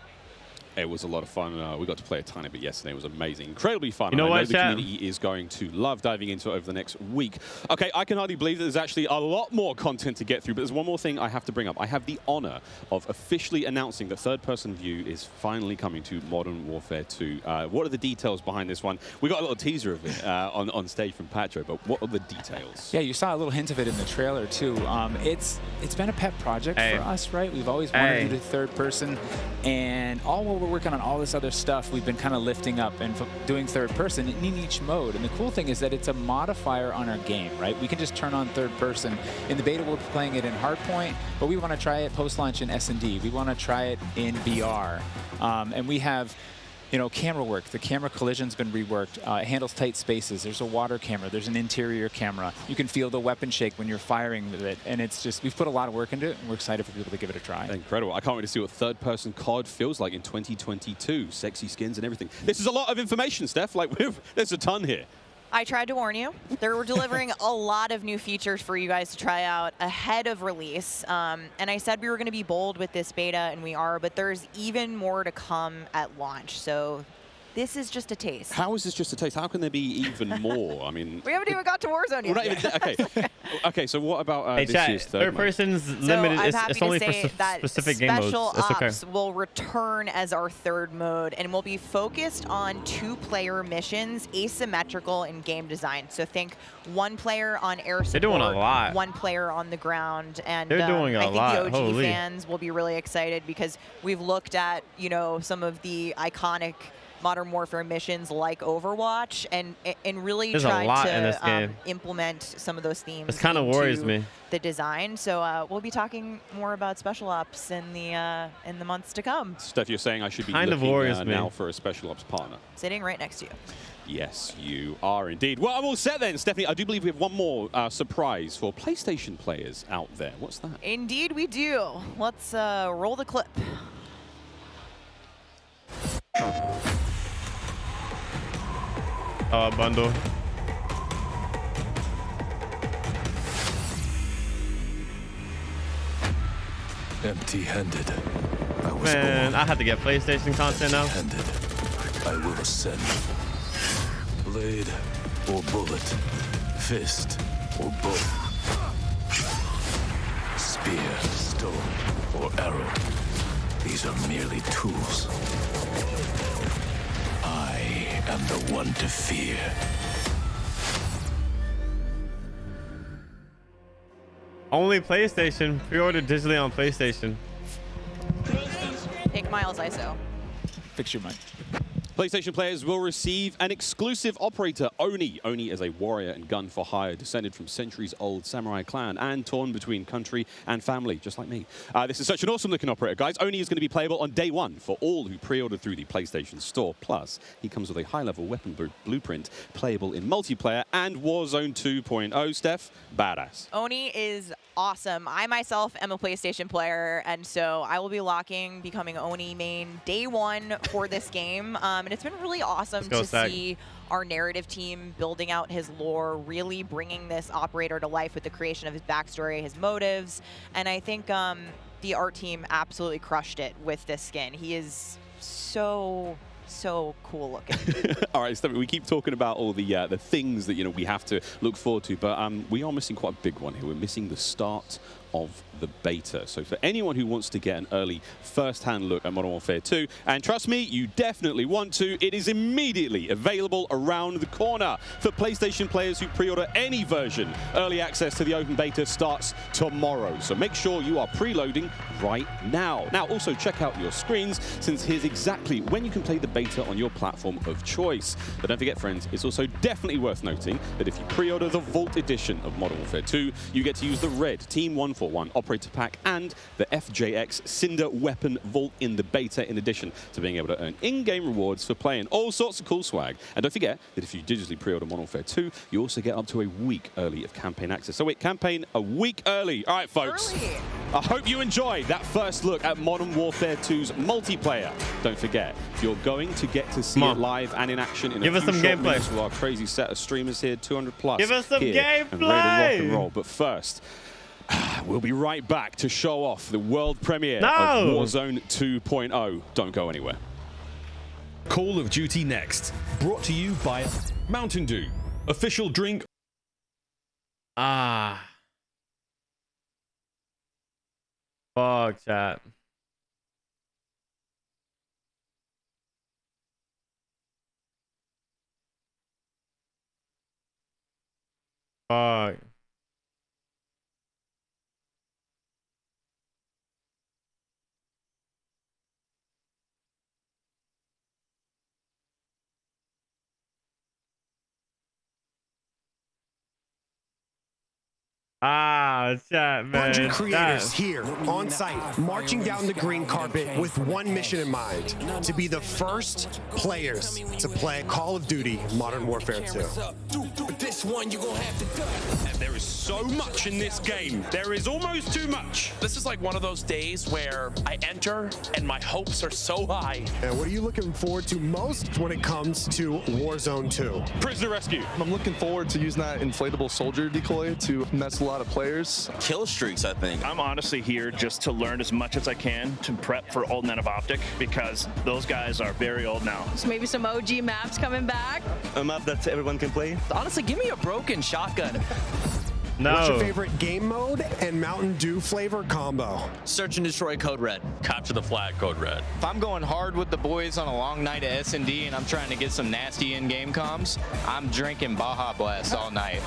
S8: It was a lot of fun. We got to play a tiny bit yesterday. It was amazing. Incredibly fun.
S1: You know
S8: I
S1: what,
S8: know the community is going to love diving into it over the next week. Okay, I can hardly believe that there's actually a lot more content to get through, but there's one more thing I have to bring up. I have the honor of officially announcing that third-person view is finally coming to Modern Warfare 2. What are the details behind this one? We got a little teaser of it on stage from Patro, but what are the details?
S12: Yeah, you saw a little hint of it in the trailer, too. It's been a pet project for us, right? We've always wanted to do third-person, and all while we're working on all this other stuff, we've been kind of lifting up and doing third person in each mode. And the cool thing is that it's a modifier on our game, right? We can just turn on third person. In the beta, we'll be playing it in hardpoint, but we want to try it post-launch in S&D. We want to try it in VR. And we have, you know, camera work. The camera collision's been reworked. It handles tight spaces. There's a water camera. There's an interior camera. You can feel the weapon shake when you're firing with it. And it's just, we've put a lot of work into it, and we're excited for people to give it a try.
S8: Incredible. I can't wait to see what third-person COD feels like in 2022. Sexy skins and everything. This is a lot of information, Steph. Like, there's a ton here.
S10: I tried to warn you. We're delivering a lot of new features for you guys to try out ahead of release. And I said we were going to be bold with this beta, and we are, but there's even more to come at launch. So this is just a taste.
S8: How is this just a taste? How can there be even more? I mean,
S10: we haven't even got to Warzone yet.
S8: Not even okay. Okay, so what about this year's
S1: third person's limited? It's only for specific game modes.
S10: Special Ops will return as our third mode, and will be focused on 2-player missions, asymmetrical in game design. So think 1 player on air support,
S1: they're doing a lot.
S10: 1 player on the ground, and
S1: they're doing a lot.
S10: I think the OG fans will be really excited because we've looked at, you know, some of the iconic Modern Warfare missions like Overwatch, and really tried to implement some of those themes.
S1: This kind of worries me.
S10: The design. So we'll be talking more about Special Ops in the months to come.
S8: Steph, you're saying I should be looking now for a Special Ops partner.
S10: Sitting right next to you.
S8: Yes, you are indeed. Well, I'm all set then, Stephanie. I do believe we have one more surprise for PlayStation players out there. What's that?
S10: Indeed we do. Let's roll the clip.
S1: Bundle.
S9: Empty-handed.
S1: Man, I have to get PlayStation content now.
S9: I will ascend. Blade or bullet, fist or bow, spear, stone, or arrow. These are merely tools. I am the one to fear.
S1: Only PlayStation. Pre-order digitally on PlayStation.
S10: Pick Miles ISO.
S12: Fix your mic.
S8: PlayStation players will receive an exclusive operator, Oni. Oni is a warrior and gun for hire, descended from centuries-old samurai clan and torn between country and family, just like me. This is such an awesome-looking operator, guys. Oni is going to be playable on day 1 for all who pre-ordered through the PlayStation Store. Plus, he comes with a high-level weapon blueprint, playable in multiplayer and Warzone 2.0. Steph, badass.
S10: Oni is awesome. I myself am a PlayStation player, and so I will be becoming Oni main day one for this game. And it's been really awesome to see our narrative team building out his lore, really bringing this operator to life with the creation of his backstory, his motives. And I think the art team absolutely crushed it with this skin. He is so cool looking.
S8: All right, Stephanie, we keep talking about all the things that we have to look forward to, but we are missing quite a big one here. We're missing the start of the beta. So for anyone who wants to get an early first-hand look at Modern Warfare 2, and trust me, you definitely want to, it is immediately available around the corner. For PlayStation players who pre-order any version, early access to the open beta starts tomorrow. So make sure you are preloading right now. Now, also check out your screens, since here's exactly when you can play the beta on your platform of choice. But don't forget, friends, it's also definitely worth noting that if you pre-order the Vault edition of Modern Warfare 2, you get to use the red Team 141 Operator Pack and the FJX Cinder Weapon Vault in the beta, in addition to being able to earn in-game rewards for playing all sorts of cool swag. And don't forget that if you digitally pre-order Modern Warfare 2, you also get up to a week early of campaign access. So wait, campaign a week early. All right, folks.
S10: Early.
S8: I hope you enjoyed that first look at Modern Warfare 2's multiplayer. Don't forget, you're going to get to see it live and in action in
S1: Give us some gameplay
S8: with our crazy set of streamers here, 200 plus.
S1: Give us some gameplay.
S8: And ready to rock and roll. But first, we'll be right back to show off the world premiere of Warzone 2.0. Don't go anywhere.
S13: Call of Duty Next, brought to you by Mountain Dew, official drink.
S1: Fuck, chat. Fuck. Chat, man.
S14: 100 creators here on site, marching down the green carpet with one mission in mind: to be the first players to play Call of Duty Modern Warfare 2.
S15: And there is so much in this game. There is almost too much. This is like one of those days where I enter and my hopes are so high.
S14: And what are you looking forward to most when it comes to Warzone 2?
S15: Prisoner rescue.
S16: I'm looking forward to using that inflatable soldier decoy to mess a lot of players.
S17: Kill streaks, I think.
S18: I'm honestly here just to learn as much as I can to prep for Old Men of Optic, because those guys are very old now.
S19: So maybe some OG maps coming back.
S17: A map that everyone can play.
S19: Honestly, give me a broken shotgun.
S1: No.
S14: What's your favorite game mode and Mountain Dew flavor combo?
S19: Search and destroy Code Red.
S17: Capture the flag, Code Red.
S20: If I'm going hard with the boys on a long night at S&D and I'm trying to get some nasty in-game comms, I'm drinking Baja Blast all night.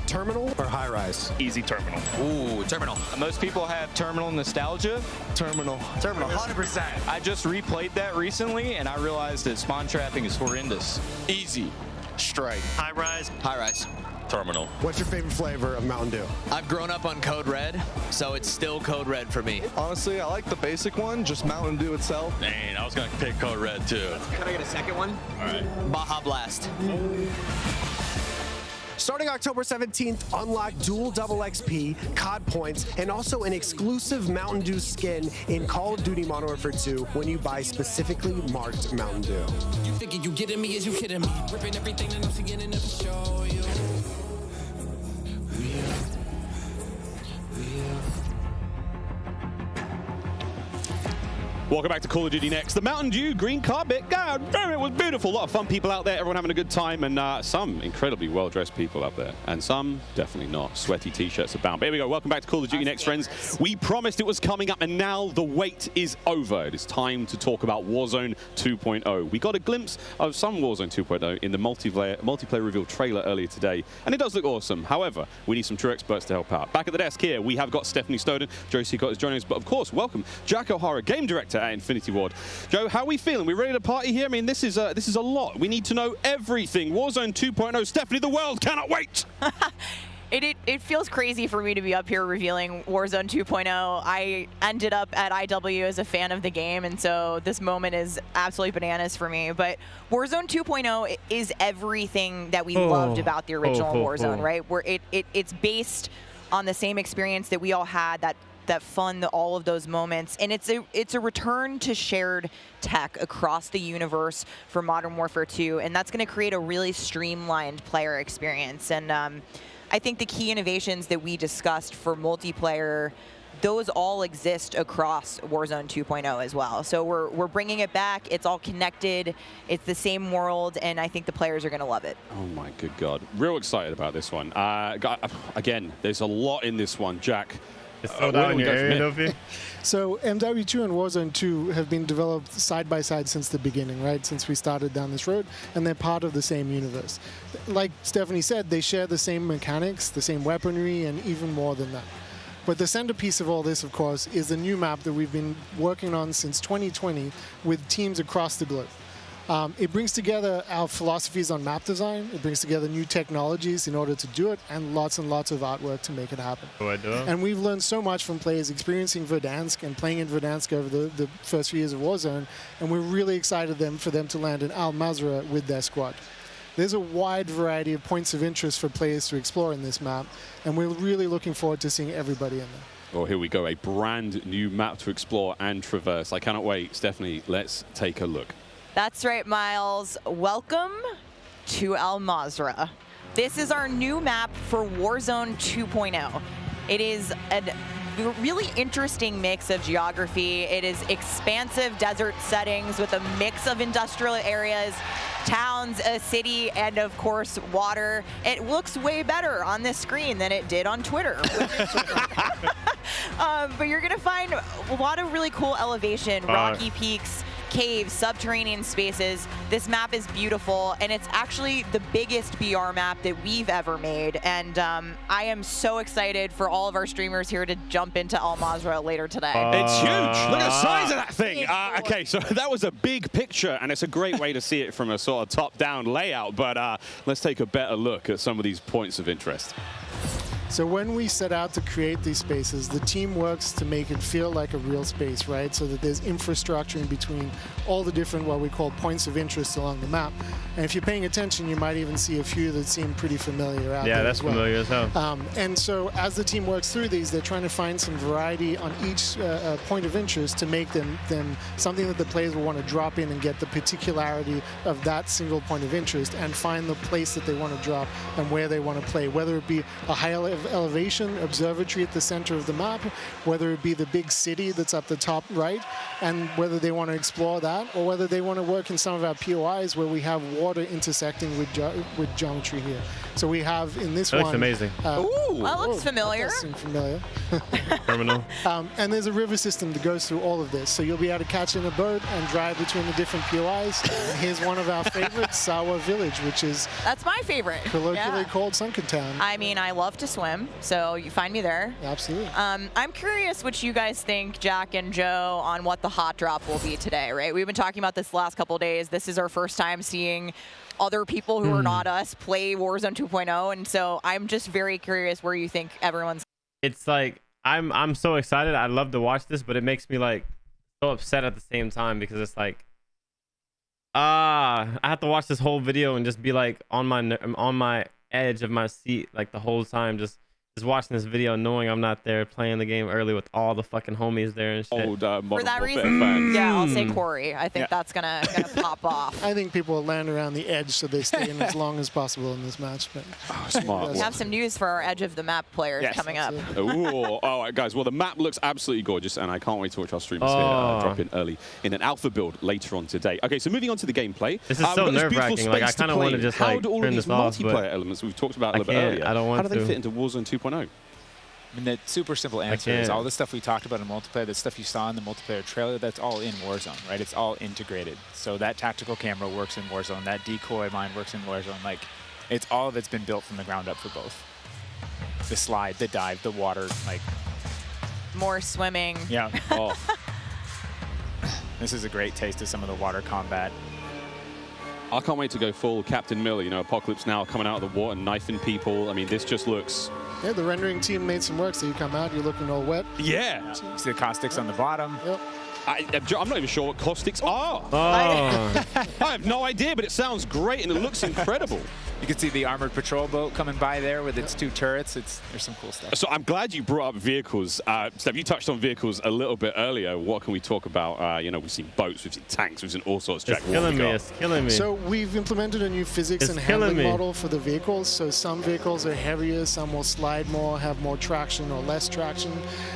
S14: Terminal or high rise?
S18: Easy terminal.
S20: Ooh, terminal. Most people have terminal nostalgia.
S16: Terminal.
S19: Terminal, 100%.
S20: I just replayed that recently and I realized that spawn trapping is horrendous.
S17: Easy. Strike.
S19: High rise.
S20: High rise.
S17: Terminal.
S14: What's your favorite flavor of Mountain Dew?
S19: I've grown up on Code Red, so it's still Code Red for me.
S16: Honestly, I like the basic one, just Mountain Dew itself.
S17: Dang, I was going to pick Code Red too.
S19: Can I get a second one?
S17: All right.
S19: Baja Blast.
S14: Starting October 17th, unlock dual double XP, COD points, and also an exclusive Mountain Dew skin in Call of Duty Modern Warfare 2 when you buy specifically marked Mountain Dew.
S7: You thinking you getting me? Is you kidding me? Ripping everything that I'm seeing enough to show you.
S8: Welcome back to Call of Duty Next. The Mountain Dew green carpet. God damn, it was beautiful. A lot of fun people out there, everyone having a good time, and some incredibly well-dressed people out there, and some definitely not. Sweaty t-shirts abound. But here we go. Welcome back to Call of Duty Next, friends. We promised it was coming up, and now the wait is over. It is time to talk about Warzone 2.0. We got a glimpse of some Warzone 2.0 in the multiplayer reveal trailer earlier today, and it does look awesome. However, we need some true experts to help out. Back at the desk here, we have got Stephanie Snowden. Joe Seacott is joining us, but of course, welcome Jack O'Hara, game director at Infinity Ward. Joe, how are we feeling? We ready to party here? I mean, this is a lot. We need to know everything. Warzone 2.0. Stephanie, the world cannot wait.
S10: It feels crazy for me to be up here revealing Warzone 2.0. I ended up at IW as a fan of the game, and so this moment is absolutely bananas for me. But Warzone 2.0 is everything that we loved about the original Warzone, right? Where it's based on the same experience that we all had, that fun, all of those moments. And it's a return to shared tech across the universe for Modern Warfare 2, and that's going to create a really streamlined player experience. And I think the key innovations that we discussed for multiplayer, those all exist across Warzone 2.0 as well. So we're bringing it back. It's all connected. It's the same world, and I think the players are going to love it.
S8: Oh my good God. Real excited about this one. Again, there's a lot in this one, Jack.
S21: So MW2 and Warzone 2 have been developed side by side since the beginning, right? Since we started down this road, and they're part of the same universe. Like Stephanie said, they share the same mechanics, the same weaponry, and even more than that. But the centerpiece of all this, of course, is the new map that we've been working on since 2020 with teams across the globe. It brings together our philosophies on map design. It brings together new technologies in order to do it, and lots of artwork to make it happen. And we've learned so much from players experiencing Verdansk and playing in Verdansk over the first few years of Warzone, and we're really excited for them to land in Al Mazrah with their squad. There's a wide variety of points of interest for players to explore in this map, and we're really looking forward to seeing everybody in there.
S8: Well, here we go, a brand new map to explore and traverse. I cannot wait. Stephanie, let's take a look.
S10: That's right, Miles. Welcome to Al Mazrah. This is our new map for Warzone 2.0. It is a really interesting mix of geography. It is expansive desert settings with a mix of industrial areas, towns, a city, and of course, water. It looks way better on this screen than it did on Twitter. But you're gonna find a lot of really cool elevation, rocky peaks, caves, subterranean spaces. This map is beautiful, and it's actually the biggest BR map that we've ever made. And I am so excited for all of our streamers here to jump into Al Mazrah later today.
S8: It's huge. Look at the size of that thing. Okay, so that was a big picture, and it's a great way to see it from a sort of top-down layout. But let's take a better look at some of these points of interest.
S21: So when we set out to create these spaces, the team works to make it feel like a real space, right? So that there's infrastructure in between all the different, what we call points of interest along the map. And if you're paying attention, you might even see a few that seem pretty familiar out there.
S1: Yeah, that's familiar as hell.
S21: And so as the team works through these, they're trying to find some variety on each point of interest to make them something that the players will want to drop in and get the particularity of that single point of interest and find the place that they want to drop and where they want to play, whether it be a high elevation observatory at the center of the map, whether it be the big city that's at the top right, and whether they want to explore that, or whether they want to work in some of our POIs where we have water intersecting with geometry here. So we have in this
S1: that
S21: one.
S1: Looks amazing.
S10: Ooh, that looks familiar.
S21: That does seem familiar.
S1: Terminal.
S21: And there's a river system that goes through all of this. So you'll be able to catch in a boat and drive between the different POIs. Here's one of our favorites, Sawa Village, which is
S10: that's my favorite.
S21: Colloquially called Sunken Town.
S10: I mean, I love to swim, so you find me there.
S21: Absolutely.
S10: I'm curious what you guys think, Jack and Joe, on what the hot drop will be today, right? We've been talking about this the last couple of days. This is our first time seeing other people who are not us play Warzone 2.0, and so I'm just very curious where you think everyone's.
S1: It's like I'm so excited. I love to watch this, but it makes me like so upset at the same time because it's like I have to watch this whole video and just be like on my edge of my seat like the whole time, just watching this video, knowing I'm not there, playing the game early with all the fucking homies there and shit.
S8: Old
S10: For that reason, yeah, I'll say Corey. I think that's gonna pop off.
S21: I think people will land around the edge so they stay in as long as possible in this match. But
S8: smart.
S10: We have some news for our edge of the map players coming up.
S8: Ooh, all right, guys. Well, the map looks absolutely gorgeous, and I can't wait to watch our streamers here drop in early in an alpha build later on today. Okay, so moving on to the gameplay.
S1: This is so nerve-wracking. Like I kind of want to just like turn this off, but
S8: multiplayer elements we've talked about a little bit earlier.
S1: I don't want
S8: to. How do they fit into Warzone 2.0?
S12: I mean, the super simple answer is all the stuff we talked about in multiplayer, the stuff you saw in the multiplayer trailer, that's all in Warzone, right? It's all integrated. So that tactical camera works in Warzone, that decoy mine works in Warzone. Like, it's all of it's been built from the ground up for both. The slide, the dive, the water, like.
S10: More swimming.
S12: Yeah. Oh. This is a great taste of some of the water combat.
S8: I can't wait to go full Captain Miller, you know, Apocalypse Now coming out of the water, knifing people. I mean, this just looks...
S21: Yeah, the rendering team made some work, so you come out, you're looking all wet.
S8: Yeah.
S12: You see the caustics on the bottom.
S21: Yep.
S8: I'm not even sure what caustics are. I have no idea, but it sounds great and it looks incredible.
S12: You can see the armored patrol boat coming by there with its 2 turrets. There's some cool stuff.
S8: So I'm glad you brought up vehicles. Steph, you touched on vehicles a little bit earlier. What can we talk about? You know, we've seen boats, we've seen tanks, we've seen all sorts. Jack,
S1: it's killing me. It's killing me.
S21: So we've implemented a new physics and handling model for the vehicles. So some vehicles are heavier, some will slide more, have more traction or less traction.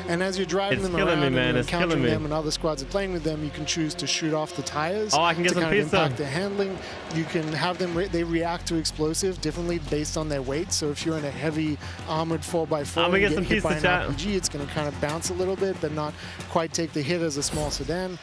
S21: And as you're driving them around and you're encountering them and other squads are playing with them, you can choose to shoot off the tires
S1: I can get
S21: to
S1: some
S21: kind of
S1: pizza.
S21: impact their handling. You can have them, they react to explosive differently based on their weight. So if you're in a heavy armored 4x4 and get hit by an RPG, it's going to kind of bounce a little bit, but not quite take the hit as a small sedan.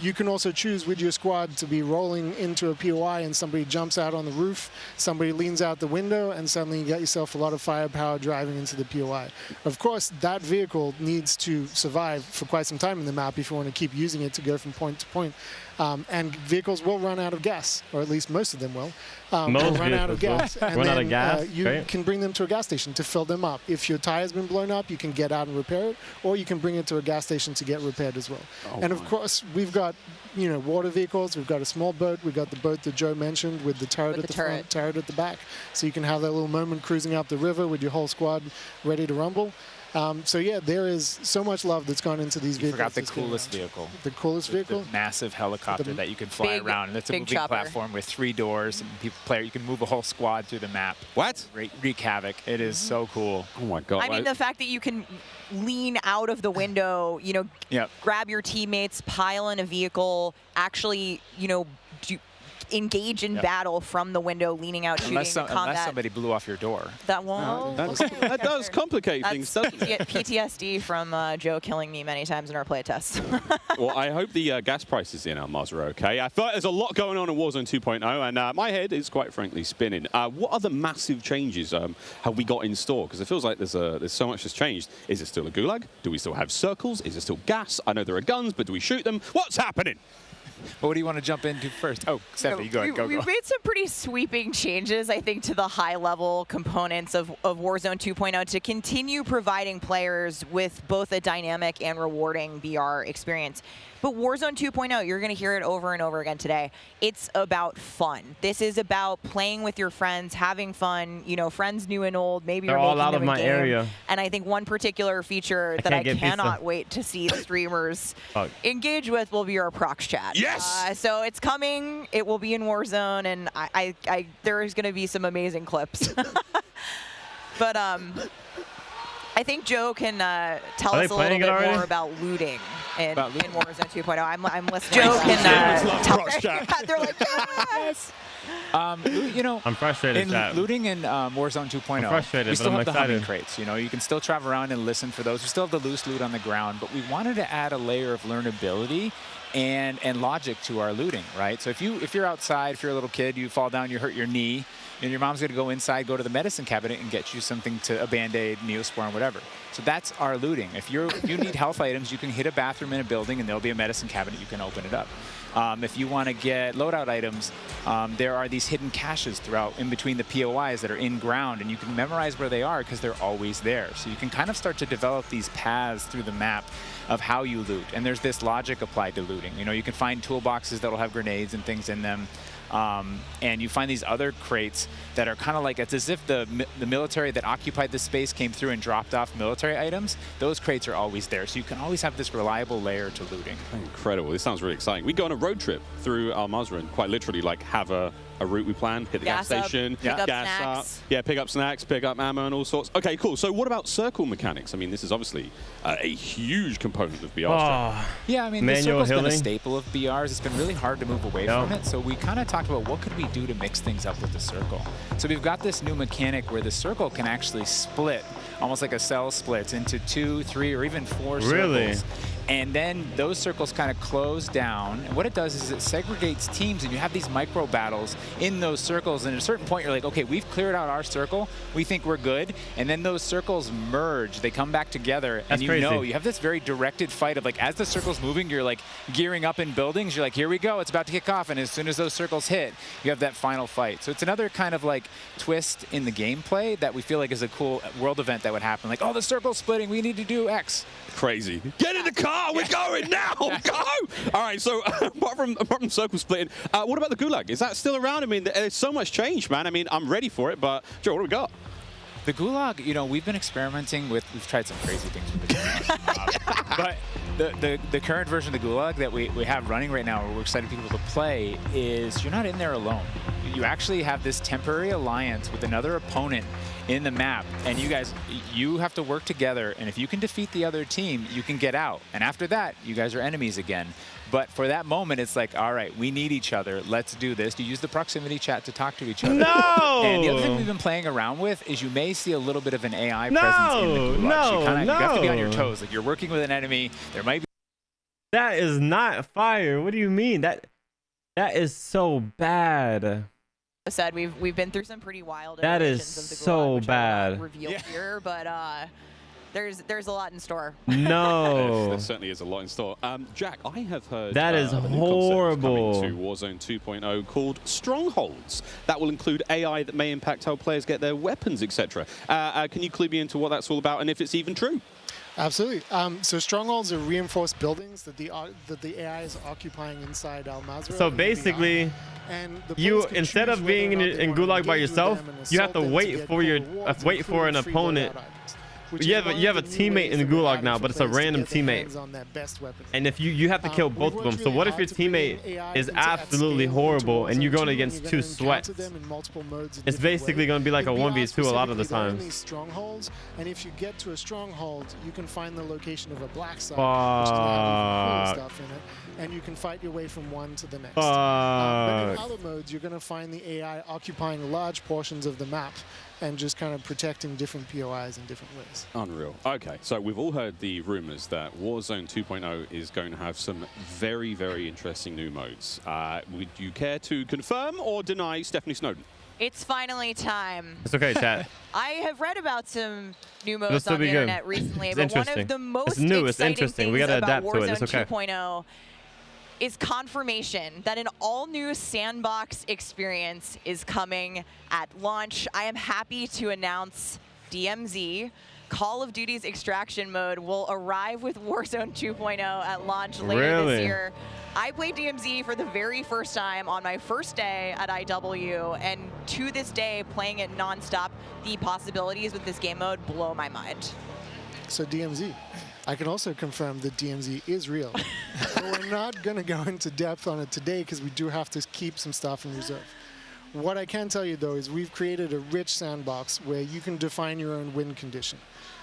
S21: You can also choose with your squad to be rolling into a POI and somebody jumps out on the roof, somebody leans out the window, and suddenly you got yourself a lot of firepower driving into the POI. Of course, that vehicle needs to survive for quite some time in the map if you want to keep using it to go from point to point. And vehicles will run out of gas, or at least most of them will. Will run out of gas. And then you can bring them to a gas station to fill them up. If your tire's been blown up, you can get out and repair it, or you can bring it to a gas station to get repaired as well. And of course, we've got water vehicles. We've got a small boat. We've got the boat that Joe mentioned with the turret at the front, turret at the back. So you can have that little moment cruising up the river with your whole squad ready to rumble. So yeah, there is so much love that's gone into these vehicles.
S12: Forgot the coolest vehicle.
S21: The coolest vehicle?
S12: The massive helicopter that you can fly around. And it's a moving platform with 3 doors. And you can move a whole squad through the map.
S8: What?
S12: Wreak havoc. It is so cool.
S8: Oh my God.
S10: I mean, the fact that you can lean out of the window, grab your teammates, pile in a vehicle, actually, engage in battle from the window, leaning out, shooting,
S12: unless somebody blew off your door.
S10: That won't.
S8: That does complicate things, doesn't it?
S10: PTSD from Joe killing me many times in our playtests.
S8: Well, I hope the gas prices in Al-Maz are okay. I feel like there's a lot going on in Warzone 2.0, and my head is quite frankly spinning. What other massive changes have we got in store? Because it feels like there's so much that's changed. Is it still a gulag? Do we still have circles? Is it still gas? I know there are guns, but do we shoot them? What's happening?
S12: Well, what do you want to jump into first? Oh, Stephanie, go ahead.
S10: We've made some pretty sweeping changes, I think, to the high-level components of Warzone 2.0 to continue providing players with both a dynamic and rewarding VR experience. But Warzone 2.0, you're going to hear it over and over again today. It's about fun. This is about playing with your friends, having fun, friends new and old. Maybe
S1: they're
S10: you're
S1: all
S10: making
S1: out
S10: them
S1: of my
S10: game.
S1: area.
S10: And I think one particular feature that I cannot wait to see the streamers engage with will be our prox chat.
S8: Yes!
S10: So it's coming. It will be in Warzone, and there's going to be some amazing clips. But I think Joe can tell us a little bit more about looting in Warzone 2.0. I'm listening. Joe can tell us. They're like, yes!
S1: I'm frustrated.
S12: Looting in Warzone 2.0,
S1: I'm frustrated,
S12: we still
S1: but
S12: have
S1: I'm
S12: the humming
S1: excited.
S12: crates. You can still travel around and listen for those. We still have the loose loot on the ground, but we wanted to add a layer of learnability and logic to our looting, right? So if you're outside, if you're a little kid, you fall down, you hurt your knee, and your mom's gonna go inside, go to the medicine cabinet and get you something a Band-Aid, Neosporin, whatever. So that's our looting. If you need health items, you can hit a bathroom in a building and there'll be a medicine cabinet, you can open it up. If you want to get loadout items, there are these hidden caches throughout in between the POIs that are in ground, and you can memorize where they are because they're always there. So you can kind of start to develop these paths through the map of how you loot. And there's this logic applied to looting. You can find toolboxes that'll have grenades and things in them. And you find these other crates that are kind of like, it's as if the military that occupied this space came through and dropped off military items. Those crates are always there. So you can always have this reliable layer to looting.
S8: Incredible. This sounds really exciting. We go on a road trip through Al-Maz and quite literally have a route we plan, hit the gas station,
S10: pick up
S8: gas
S10: snacks.
S8: up, pick up snacks, pick up ammo and all sorts. Okay, cool. So what about circle mechanics? I mean, this is obviously a huge component of BR.
S12: Yeah, I mean, the circle's been a staple of BRs. It's been really hard to move away from it. So we kind of talked about what could we do to mix things up with the circle. So we've got this new mechanic where the circle can actually split, almost like a cell splits, into 2, 3, or even 4 circles. And then those circles kind of close down. And what it does is it segregates teams, and you have these micro battles in those circles. And at a certain point, you're like, okay, we've cleared out our circle. We think we're good. And then those circles merge. They come back together.
S1: That's
S12: and you have this very directed fight of as the circle's moving, you're like gearing up in buildings. You're like, here we go. It's about to kick off. And as soon as those circles hit, you have that final fight. So it's another kind of twist in the gameplay that we feel like is a cool world event that would happen. Like, oh, the circle's splitting. We need to do X.
S8: crazy. Get in the car. We're going now. Go. All right. So apart from circle splitting, what about the Gulag? Is that still around? I mean, there's so much change, man. I mean, I'm ready for it, but Joe, what do we got?
S12: The Gulag, you know, we've been experimenting with, we've tried some crazy things with the Gulag. But the current version of the Gulag that we have running right now, where we're excited people to play, is you're not in there alone. You actually have this temporary alliance with another opponent in the map, and you have to work together, and if you can defeat the other team, you can get out. And after that, you guys are enemies again. But for that moment, it's like, all right, we need each other. Let's do this. You use the proximity chat to talk to each other.
S1: No!
S12: And the other thing we've been playing around with is you may see a little bit of an AI presence in the Gulag. So you have to be on your toes. Like, you're working with an enemy. There might be...
S1: That is not fire. What do you mean? That is so bad.
S10: Said we've been through some pretty wild
S1: that is
S10: of the Gulag,
S1: so
S10: which
S1: bad.
S10: I will not reveal here, but there's a lot in store.
S1: No.
S8: There certainly is a lot in store. Jack, I have heard
S1: that is
S8: of a new
S1: horrible
S8: concept coming to Warzone 2.0 called Strongholds. That will include AI that may impact how players get their weapons, etc. Can you clue me into what that's all about and if it's even true?
S21: Absolutely. So strongholds are reinforced buildings that the AI is occupying inside Al Mazrah.
S1: So basically, you instead of being in Gulag by yourself, you have to wait for an opponent. You have a teammate in the Gulag now, but it's a random teammate. And if you have to kill both of them. So what if your teammate is absolutely horrible and you're going against two sweats? It's basically going to be like a 1v2 a lot of the times.
S21: Strongholds, and if you get to a stronghold, you can find the location of a black site,
S1: which
S21: has cool stuff in it, and you can fight your way from one to the next. But in other modes, you're going to find the AI occupying large portions of the map and just kind of protecting different POIs in different ways.
S8: Unreal. Okay, so we've all heard the rumors that Warzone 2.0 is going to have some very, very interesting new modes. Would you care to confirm or deny Stephanie Snowden?
S10: It's finally time.
S1: It's okay, chat.
S10: I have read about some new modes on the internet recently, but one of the most exciting things
S1: we gotta
S10: about
S1: adapt
S10: Warzone
S1: to it. It's okay.
S10: 2.0 is confirmation that an all-new sandbox experience is coming at launch. I am happy to announce DMZ. Call of Duty's extraction mode will arrive with Warzone 2.0 at launch later this year. I played DMZ for the very first time on my first day at IW, and to this day, playing it nonstop, the possibilities with this game mode blow my mind.
S21: So DMZ. I can also confirm that DMZ is real. But we're not going to go into depth on it today because we do have to keep some stuff in reserve. What I can tell you, though, is we've created a rich sandbox where you can define your own win condition.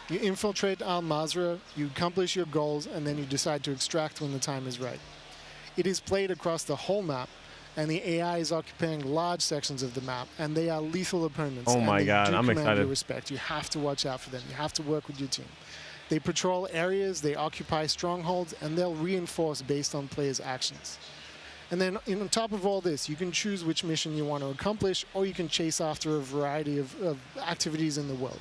S21: You infiltrate Al Mazrah, you accomplish your goals, and then you decide to extract when the time is right. It is played across the whole map, and the AI is occupying large sections of the map, and they are lethal opponents.
S1: Oh my God, I'm excited.
S21: Your respect. You have to watch out for them. You have to work with your team. They patrol areas, they occupy strongholds, and they'll reinforce based on players' actions. And then on top of all this, you can choose which mission you want to accomplish, or you can chase after a variety of activities in the world.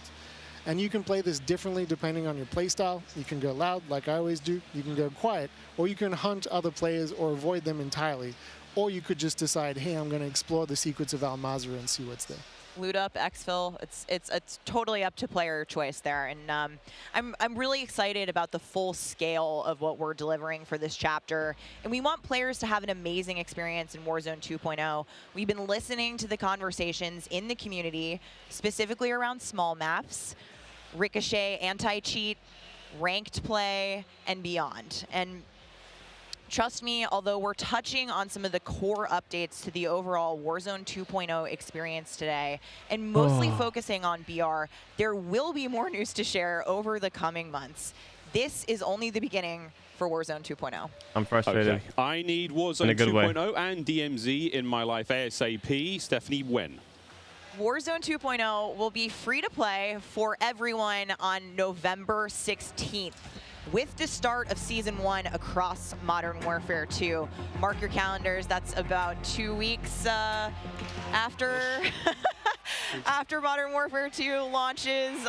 S21: And you can play this differently depending on your playstyle. You can go loud, like I always do. You can go quiet, or you can hunt other players or avoid them entirely. Or you could just decide, hey, I'm going to explore the secrets of Al Mazrah and see what's there.
S10: Loot up, exfil, it's totally up to player choice there, and I'm really excited about the full scale of what we're delivering for this chapter, and we want players to have an amazing experience in Warzone 2.0. We've been listening to the conversations in the community, specifically around small maps, Ricochet, anti-cheat, ranked play, and beyond. And trust me, although we're touching on some of the core updates to the overall Warzone 2.0 experience today, and mostly focusing on BR, there will be more news to share over the coming months. This is only the beginning for Warzone 2.0.
S1: I'm frustrated.
S8: Okay. I need Warzone 2.0 and DMZ in my life ASAP. Stephanie, when?
S10: Warzone 2.0 will be free to play for everyone on November 16th. With the start of Season 1 across Modern Warfare 2. Mark your calendars, that's about 2 weeks after after Modern Warfare 2 launches.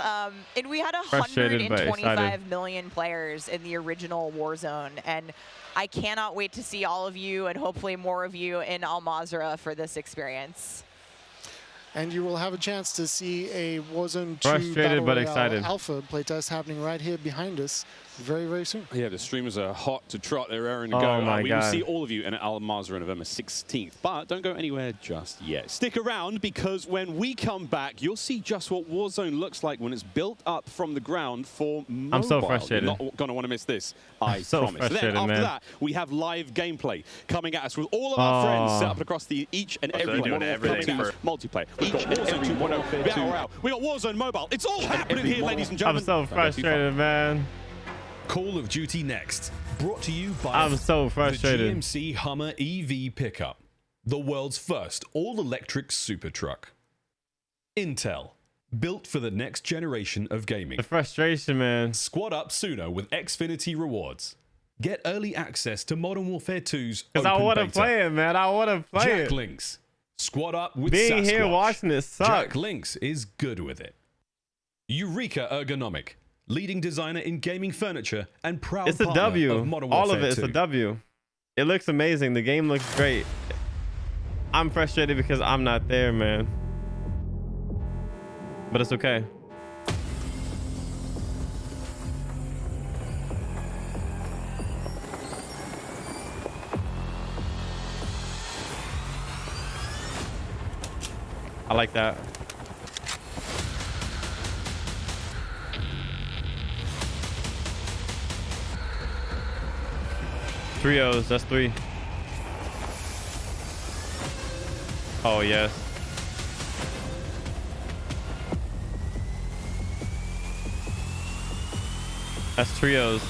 S10: And we had 125 million players in the original Warzone, and I cannot wait to see all of you and hopefully more of you in Al Mazrah for this experience.
S21: And you will have a chance to see a Warzone 2 Battle Royale
S1: excited
S21: Alpha playtest happening right here behind us very, very soon.
S8: Yeah, the streamers are hot to trot. They're raring to
S1: Oh
S8: go.
S1: my
S8: We will
S1: God.
S8: see all of you in Al Mazrah November 16th. But don't go anywhere just yet. Stick around, because when we come back, you'll see just what Warzone looks like when it's built up from the ground for mobile.
S1: I'm so frustrated.
S8: You're not going to want to miss this, I
S1: so
S8: promise. Then
S1: frustrated,
S8: after
S1: man.
S8: that, we have live gameplay coming at us with all of our friends set up across each and every
S17: doing everything for
S8: multiplayer. We've got Warzone 2.0, Battle Royale. We got Warzone Mobile. It's all happening here, ladies and gentlemen.
S1: I'm so frustrated, man.
S13: Call of Duty Next, brought to you by
S1: I'm so frustrated.
S13: the GMC Hummer EV pickup, the world's first all-electric super truck. Intel, built for the next generation of gaming.
S1: The frustration, man.
S13: Squad up sooner with Xfinity rewards. Get early access to Modern Warfare 2's
S1: Because I want to play it, man. I want to play
S13: Jack
S1: it.
S13: Links. Squad up with
S1: Being
S13: Sasquatch.
S1: here watching it sucks.
S13: Jack Links is good with it. Eureka Ergonomic, leading designer in gaming furniture and proud
S1: It's a
S13: partner
S1: W.
S13: of Modern
S1: All
S13: Warfare
S1: of it is
S13: 2.
S1: a W. It looks amazing. The game looks great. I'm frustrated because I'm not there, man. But it's okay. I like that. Trios, that's 3. Oh, yes. That's trios.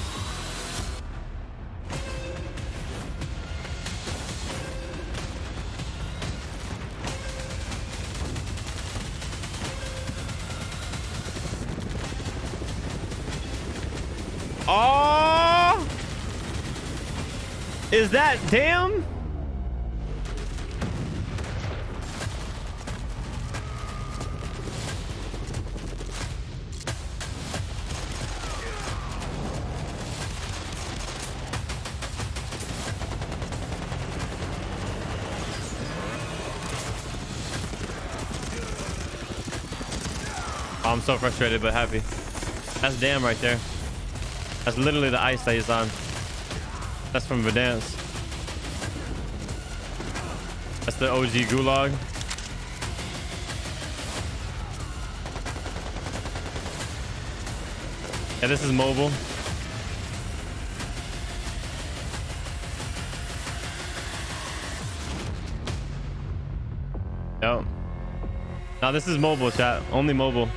S1: Oh! Is that damn? Oh, I'm so frustrated but happy. That's damn right there. That's literally the ice that he's on. That's from Verdansk. That's the OG Gulag. Yeah, this is mobile. Yep. Now this is mobile, chat. Only mobile.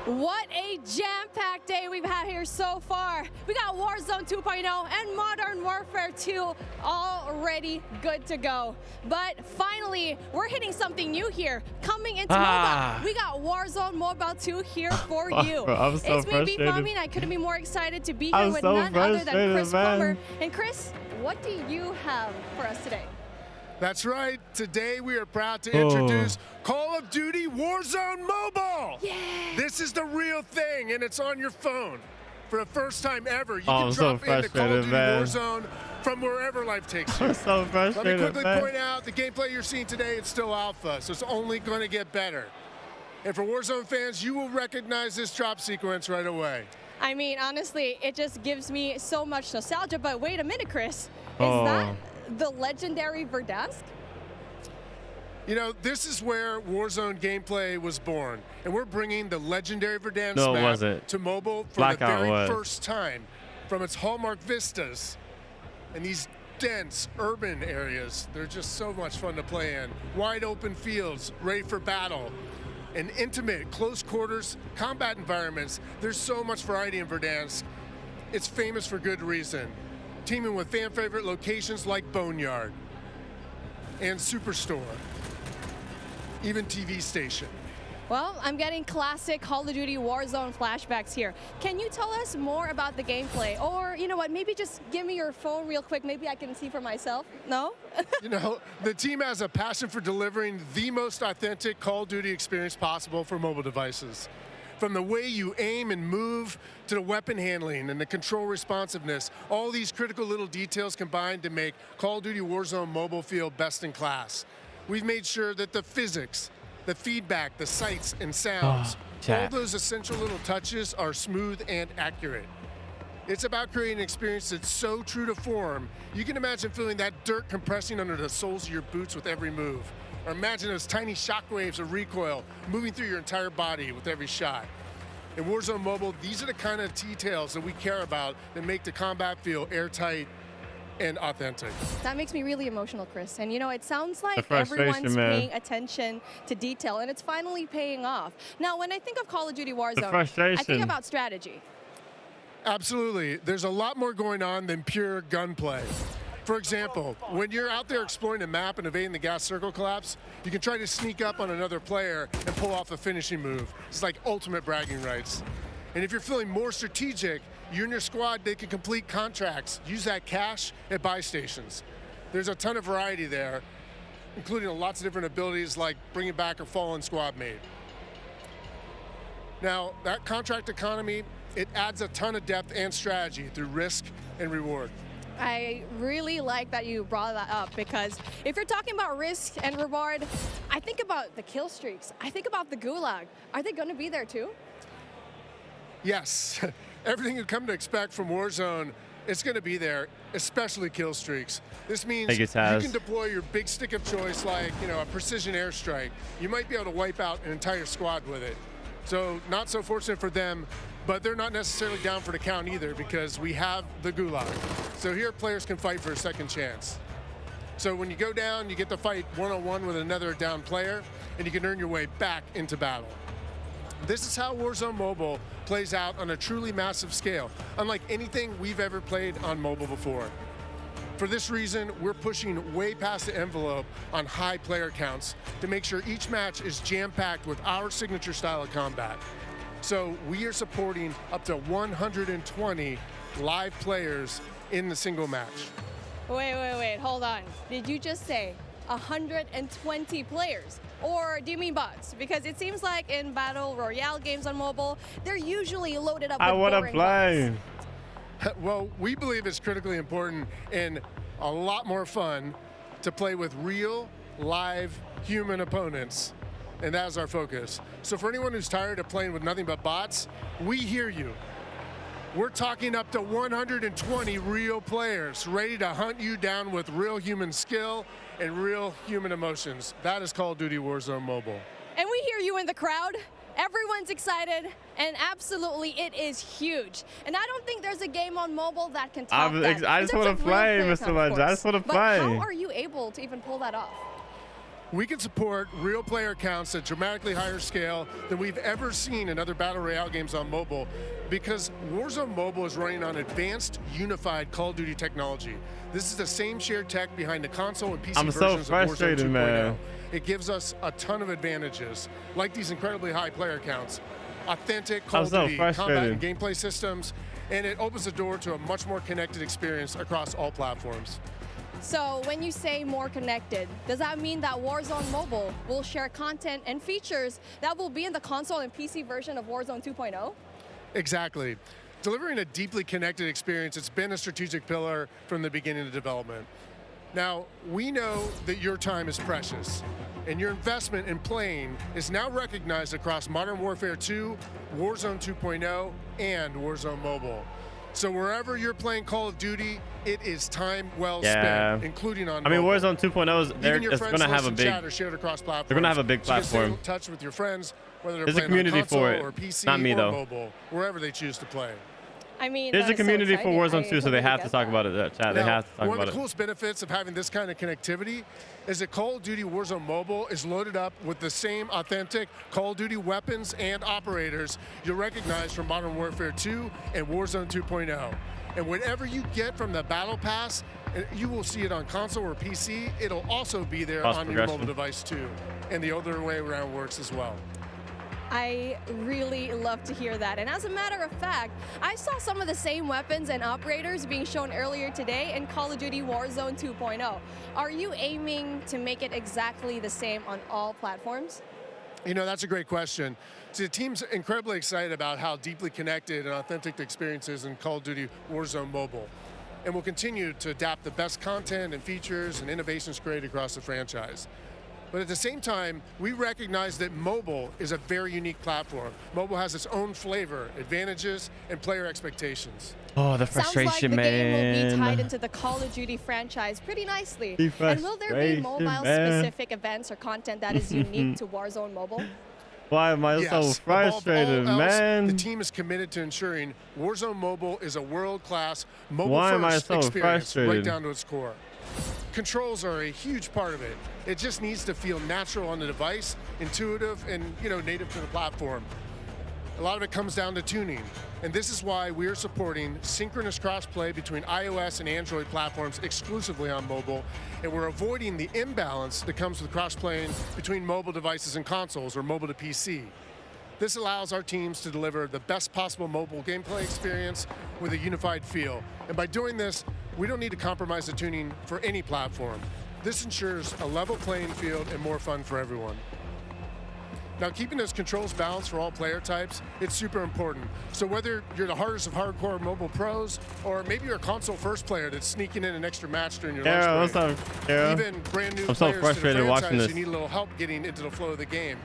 S5: What a jam-packed day we've had here so far. We got Warzone 2.0 and Modern Warfare 2 already good to go. But finally, we're hitting something new here. Coming into mobile, we got Warzone Mobile 2 here for you.
S1: Bro, I'm so
S5: it's me,
S1: frustrated.
S5: Bobby, and I couldn't be more excited to be here
S1: I'm
S5: with
S1: so
S5: none other than
S1: frustrated,
S5: Chris
S1: man.
S5: Plummer. And Chris, what do you have for us today?
S22: That's right. Today we are proud to introduce Call of Duty Warzone Mobile.
S5: Yeah.
S22: This is the real thing, and it's on your phone. For the first time ever, you
S1: I'm
S22: can
S1: so
S22: drop into Call of
S1: frustrated,
S22: Duty
S1: man.
S22: Warzone from wherever life takes you.
S1: I'm so frustrated,
S22: Let me quickly
S1: man.
S22: point out, the gameplay you're seeing today is still alpha, so it's only going to get better. And for Warzone fans, you will recognize this drop sequence right away.
S5: I mean, honestly, it just gives me so much nostalgia. But wait a minute, Chris. Is that the legendary Verdansk?
S22: You know, this is where Warzone gameplay was born, and we're bringing the legendary Verdansk
S1: No, it
S22: map
S1: wasn't.
S22: to mobile for
S1: Blackout
S22: the very
S1: was.
S22: first time. From its hallmark vistas and these dense urban areas, they're just so much fun to play in. Wide open fields, ready for battle, and intimate, close quarters combat environments. There's so much variety in Verdansk. It's famous for good reason. Teaming with fan favorite locations like Boneyard and Superstore. Even TV station.
S5: Well, I'm getting classic Call of Duty Warzone flashbacks here. Can you tell us more about the gameplay? Or, you know what, maybe just give me your phone real quick. Maybe I can see for myself. No?
S22: You know, the team has a passion for delivering the most authentic Call of Duty experience possible for mobile devices. From the way you aim and move to the weapon handling and the control responsiveness, all these critical little details combine to make Call of Duty Warzone mobile feel best in class. We've made sure that the physics, the feedback, the sights and sounds
S1: Chat.
S22: All those essential little touches are smooth and accurate. It's about creating an experience that's so true to form, you can imagine feeling that dirt compressing under the soles of your boots with every move. Or imagine those tiny shockwaves of recoil moving through your entire body with every shot. In Warzone Mobile, these are the kind of details that we care about that make the combat feel airtight and authentic.
S5: That makes me really emotional, Chris. And you know, it sounds like
S1: frustration,
S5: everyone's
S1: man.
S5: paying attention to detail, and it's finally paying off. Now, when I think of Call of Duty Warzone, I
S1: frustration.
S5: think about strategy.
S22: Absolutely. There's a lot more going on than pure gunplay. For example, when you're out there exploring a map and evading the gas circle collapse, you can try to sneak up on another player and pull off a finishing move. It's like ultimate bragging rights. And if you're feeling more strategic, you and your squad, they can complete contracts, use that cash at buy stations. There's a ton of variety there, including lots of different abilities like bringing back a fallen squad mate. Now, that contract economy, it adds a ton of depth and strategy through risk and reward.
S5: I really like that you brought that up, because if you're talking about risk and reward, I think about the kill streaks. I think about the gulag. Are they going to be there too?
S22: Yes. Everything you come to expect from Warzone, it's going to be there, especially kill streaks. This means you can deploy your big stick of choice like, a precision airstrike. You might be able to wipe out an entire squad with it. So not so fortunate for them, but they're not necessarily down for the count either, because we have the gulag. So here players can fight for a second chance. So when you go down, you get to fight one-on-one with another down player, and you can earn your way back into battle. This is how Warzone Mobile plays out on a truly massive scale, unlike anything we've ever played on mobile before. For this reason, we're pushing way past the envelope on high player counts to make sure each match is jam-packed with our signature style of combat. So we are supporting up to 120 live players in the single match.
S5: Wait, hold on. Did you just say 120 players? Or do you mean bots? Because it seems like in Battle Royale games on mobile, they're usually loaded up with boring bots.
S22: Well, we believe it's critically important and a lot more fun to play with real, live, human opponents. And that is our focus. So for anyone who's tired of playing with nothing but bots, we hear you. We're talking up to 120 real players ready to hunt you down with real human skill and real human emotions. That is Call of Duty Warzone Mobile.
S5: And we hear you in the crowd. Everyone's excited, and absolutely, it is huge. And I don't think there's a game on mobile that can top that.
S1: I just want to play, Mr. Legend. I just want to play.
S5: But how are you able to even pull that off?
S22: We can support real player counts at dramatically higher scale than we've ever seen in other Battle Royale games on mobile, because Warzone Mobile is running on advanced, unified Call of Duty technology. This is the same shared tech behind the console and PC
S1: I'm
S22: versions
S1: so frustrated,
S22: of Warzone 2.0.
S1: man.
S22: It gives us a ton of advantages, like these incredibly high player counts, authentic Call of Duty combat and gameplay systems, and it opens the door to a much more connected experience across all platforms.
S5: So when you say more connected, does that mean that Warzone Mobile will share content and features that will be in the console and PC version of Warzone 2.0?
S22: Exactly. Delivering a deeply connected experience, it's been a strategic pillar from the beginning of development. Now, we know that your time is precious, and your investment in playing is now recognized across Modern Warfare 2, Warzone 2.0, and Warzone Mobile. So wherever you're playing Call of Duty, it is time well spent, including on mobile.
S1: Warzone 2.0 it's going to have a big.
S22: Shared across platforms.
S1: They're going to have a big platform.
S22: So you can stay in touch with your friends, whether they're
S1: There's a
S22: playing
S1: community
S22: on console
S1: for it.
S22: or PC
S1: Not me,
S22: or
S1: though.
S22: mobile, wherever they choose to play.
S5: I mean,
S1: there's a community for Warzone
S5: I
S1: 2, so they have to
S5: get
S1: talk
S5: that.
S1: about it. Chat, they have to talk
S22: one
S1: about
S22: of the coolest benefits of having this kind of connectivity is that Call of Duty Warzone Mobile is loaded up with the same authentic Call of Duty weapons and operators you'll recognize from Modern Warfare 2 and Warzone 2.0. And whatever you get from the Battle Pass, you will see it on console or PC. It'll also be there on your mobile device too. And the other way around works as well.
S5: I really love to hear that. And as a matter of fact, I saw some of the same weapons and operators being shown earlier today in Call of Duty Warzone 2.0. Are you aiming to make it exactly the same on all platforms?
S22: You know, that's a great question. So the team's incredibly excited about how deeply connected and authentic the experience is in Call of Duty Warzone Mobile. And we'll continue to adapt the best content and features and innovations created across the franchise. But at the same time, we recognize that mobile is a very unique platform. Mobile has its own flavor, advantages, and player expectations.
S1: Oh, the frustration,
S5: Sounds like the
S1: man.
S5: game will be tied into the Call of Duty franchise pretty nicely.
S1: The
S5: And will there be
S1: frustration,
S5: mobile-specific events or content that is unique to Warzone Mobile?
S1: Why am I so frustrated,
S22: Above all else,
S1: man?
S22: the team is committed to ensuring Warzone Mobile is a world-class
S1: Why am I
S22: mobile-first
S1: so
S22: experience right
S1: frustrated?
S22: down to its core. Controls are a huge part of it. It just needs to feel natural on the device, intuitive, and native to the platform. A lot of it comes down to tuning, and this is why we're supporting synchronous crossplay between iOS and Android platforms exclusively on mobile, and we're avoiding the imbalance that comes with cross-playing between mobile devices and consoles, or mobile to PC. This allows our teams to deliver the best possible mobile gameplay experience with a unified feel. And by doing this, we don't need to compromise the tuning for any platform. This ensures a level playing field and more fun for everyone. Now, keeping those controls balanced for all player types, it's super important. So whether you're the hardest of hardcore mobile pros, or maybe you're a console first player that's sneaking in an extra match during your lunch break, even brand new
S1: I'm so
S22: players
S1: frustrated
S22: to the
S1: watching
S22: franchise
S1: this.
S22: who need a little help getting into the flow of the game.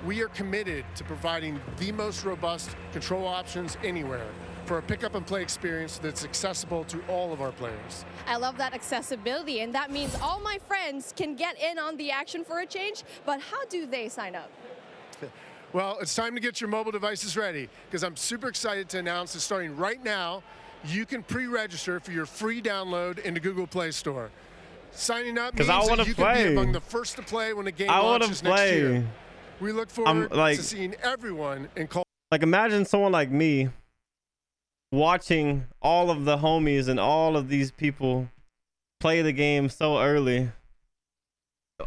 S22: We are committed to providing the most robust control options anywhere for a pick-up and play experience that's accessible to all of our players.
S5: I love that accessibility, and that means all my friends can get in on the action for a change, but how do they sign up?
S22: Well, it's time to get your mobile devices ready, because I'm super excited to announce that starting right now, you can pre-register for your free download in the Google Play Store. Signing up means that you can be among the first to play when the game launches next year. We look forward to seeing everyone in Call.
S1: Like, imagine someone like me watching all of the homies and all of these people play the game so early.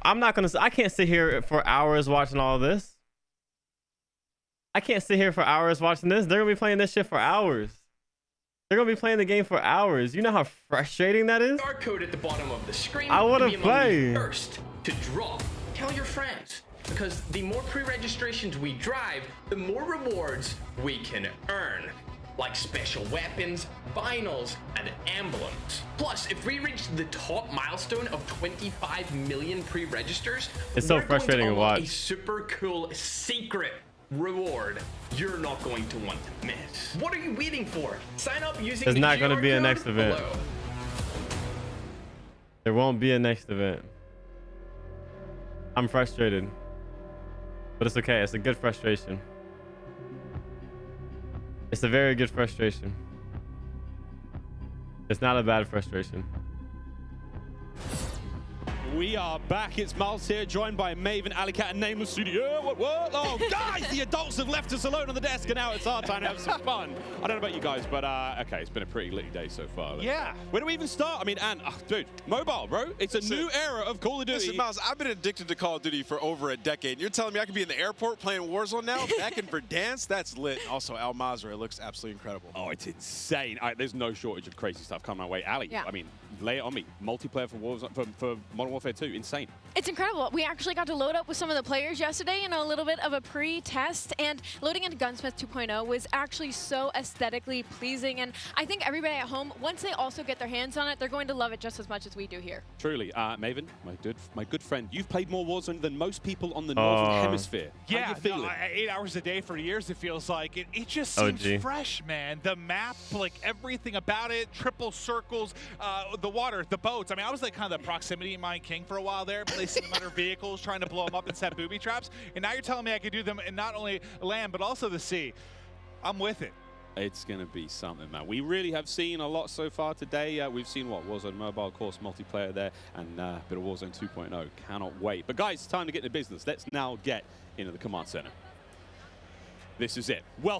S1: I can't sit here for hours watching all this. I can't sit here for hours watching this. They're gonna be playing this shit for hours. They're gonna be playing the game for hours. You know how frustrating that is?
S3: QR code at the bottom of the screen.
S1: I wanna
S3: to be among
S1: play.
S3: the first to draw. Tell your friends, because the more pre-registrations we drive, the more rewards we can earn, like special weapons, vinyls, and emblems. Plus, if we reach the top milestone of 25 million pre-registers,
S1: it's so
S3: we're
S1: frustrating
S3: going
S1: to
S3: unlock
S1: watch.
S3: a super cool secret reward you're not going to want to miss. What are you waiting for? Sign up using
S1: There's
S3: the
S1: not going to
S3: QR
S1: be a
S3: code
S1: next event.
S3: below.
S1: There won't be a next event. I'm frustrated, but it's okay. It's a good frustration. It's a very good frustration. It's not a bad frustration.
S8: We are back. It's Miles here, joined by Maven, Alicat, and Nameless Studio. What? Oh, guys, the adults have left us alone on the desk, and now it's our time to have some fun. I don't know about you guys, but okay, it's been a pretty litty day so far.
S4: Yeah.
S8: Where do we even start? I mean, dude, mobile, bro. It's a new era of Call of Duty.
S4: Listen, Miles, I've been addicted to Call of Duty for over a decade. And you're telling me I could be in the airport playing Warzone now? Back in Verdansk? That's lit. Also, Al Mazrah, it looks absolutely incredible.
S8: Oh, it's insane. There's no shortage of crazy stuff coming my way. Ali,
S23: Yeah.
S8: I mean, lay it on me. Multiplayer for Warzone, for Modern Warfare 2, insane.
S23: It's incredible. We actually got to load up with some of the players yesterday in a little bit of a pre-test, and loading into Gunsmith 2.0 was actually so aesthetically pleasing, and I think everybody at home, once they also get their hands on it, they're going to love it just as much as we do here.
S8: Truly. Maven, my good friend, you've played more Warzone than most people on the Northern Hemisphere.
S4: Yeah,
S8: How you feeling?
S4: no, 8 hours a day for years, it feels like. It just
S1: OG.
S4: seems fresh, man. The map, like everything about it, triple circles, the water, the boats. I mean, I was like kind of the proximity mine king for a while there, placing them under vehicles, trying to blow them up and set booby traps. And now you're telling me I could do them in not only land, but also the sea. I'm with it.
S8: It's going to be something, man. We really have seen a lot so far today. We've seen, Warzone Mobile, of course, multiplayer there, and a bit of Warzone 2.0. Cannot wait. But, guys, it's time to get into business. Let's now get into the command center. This is it. Welcome.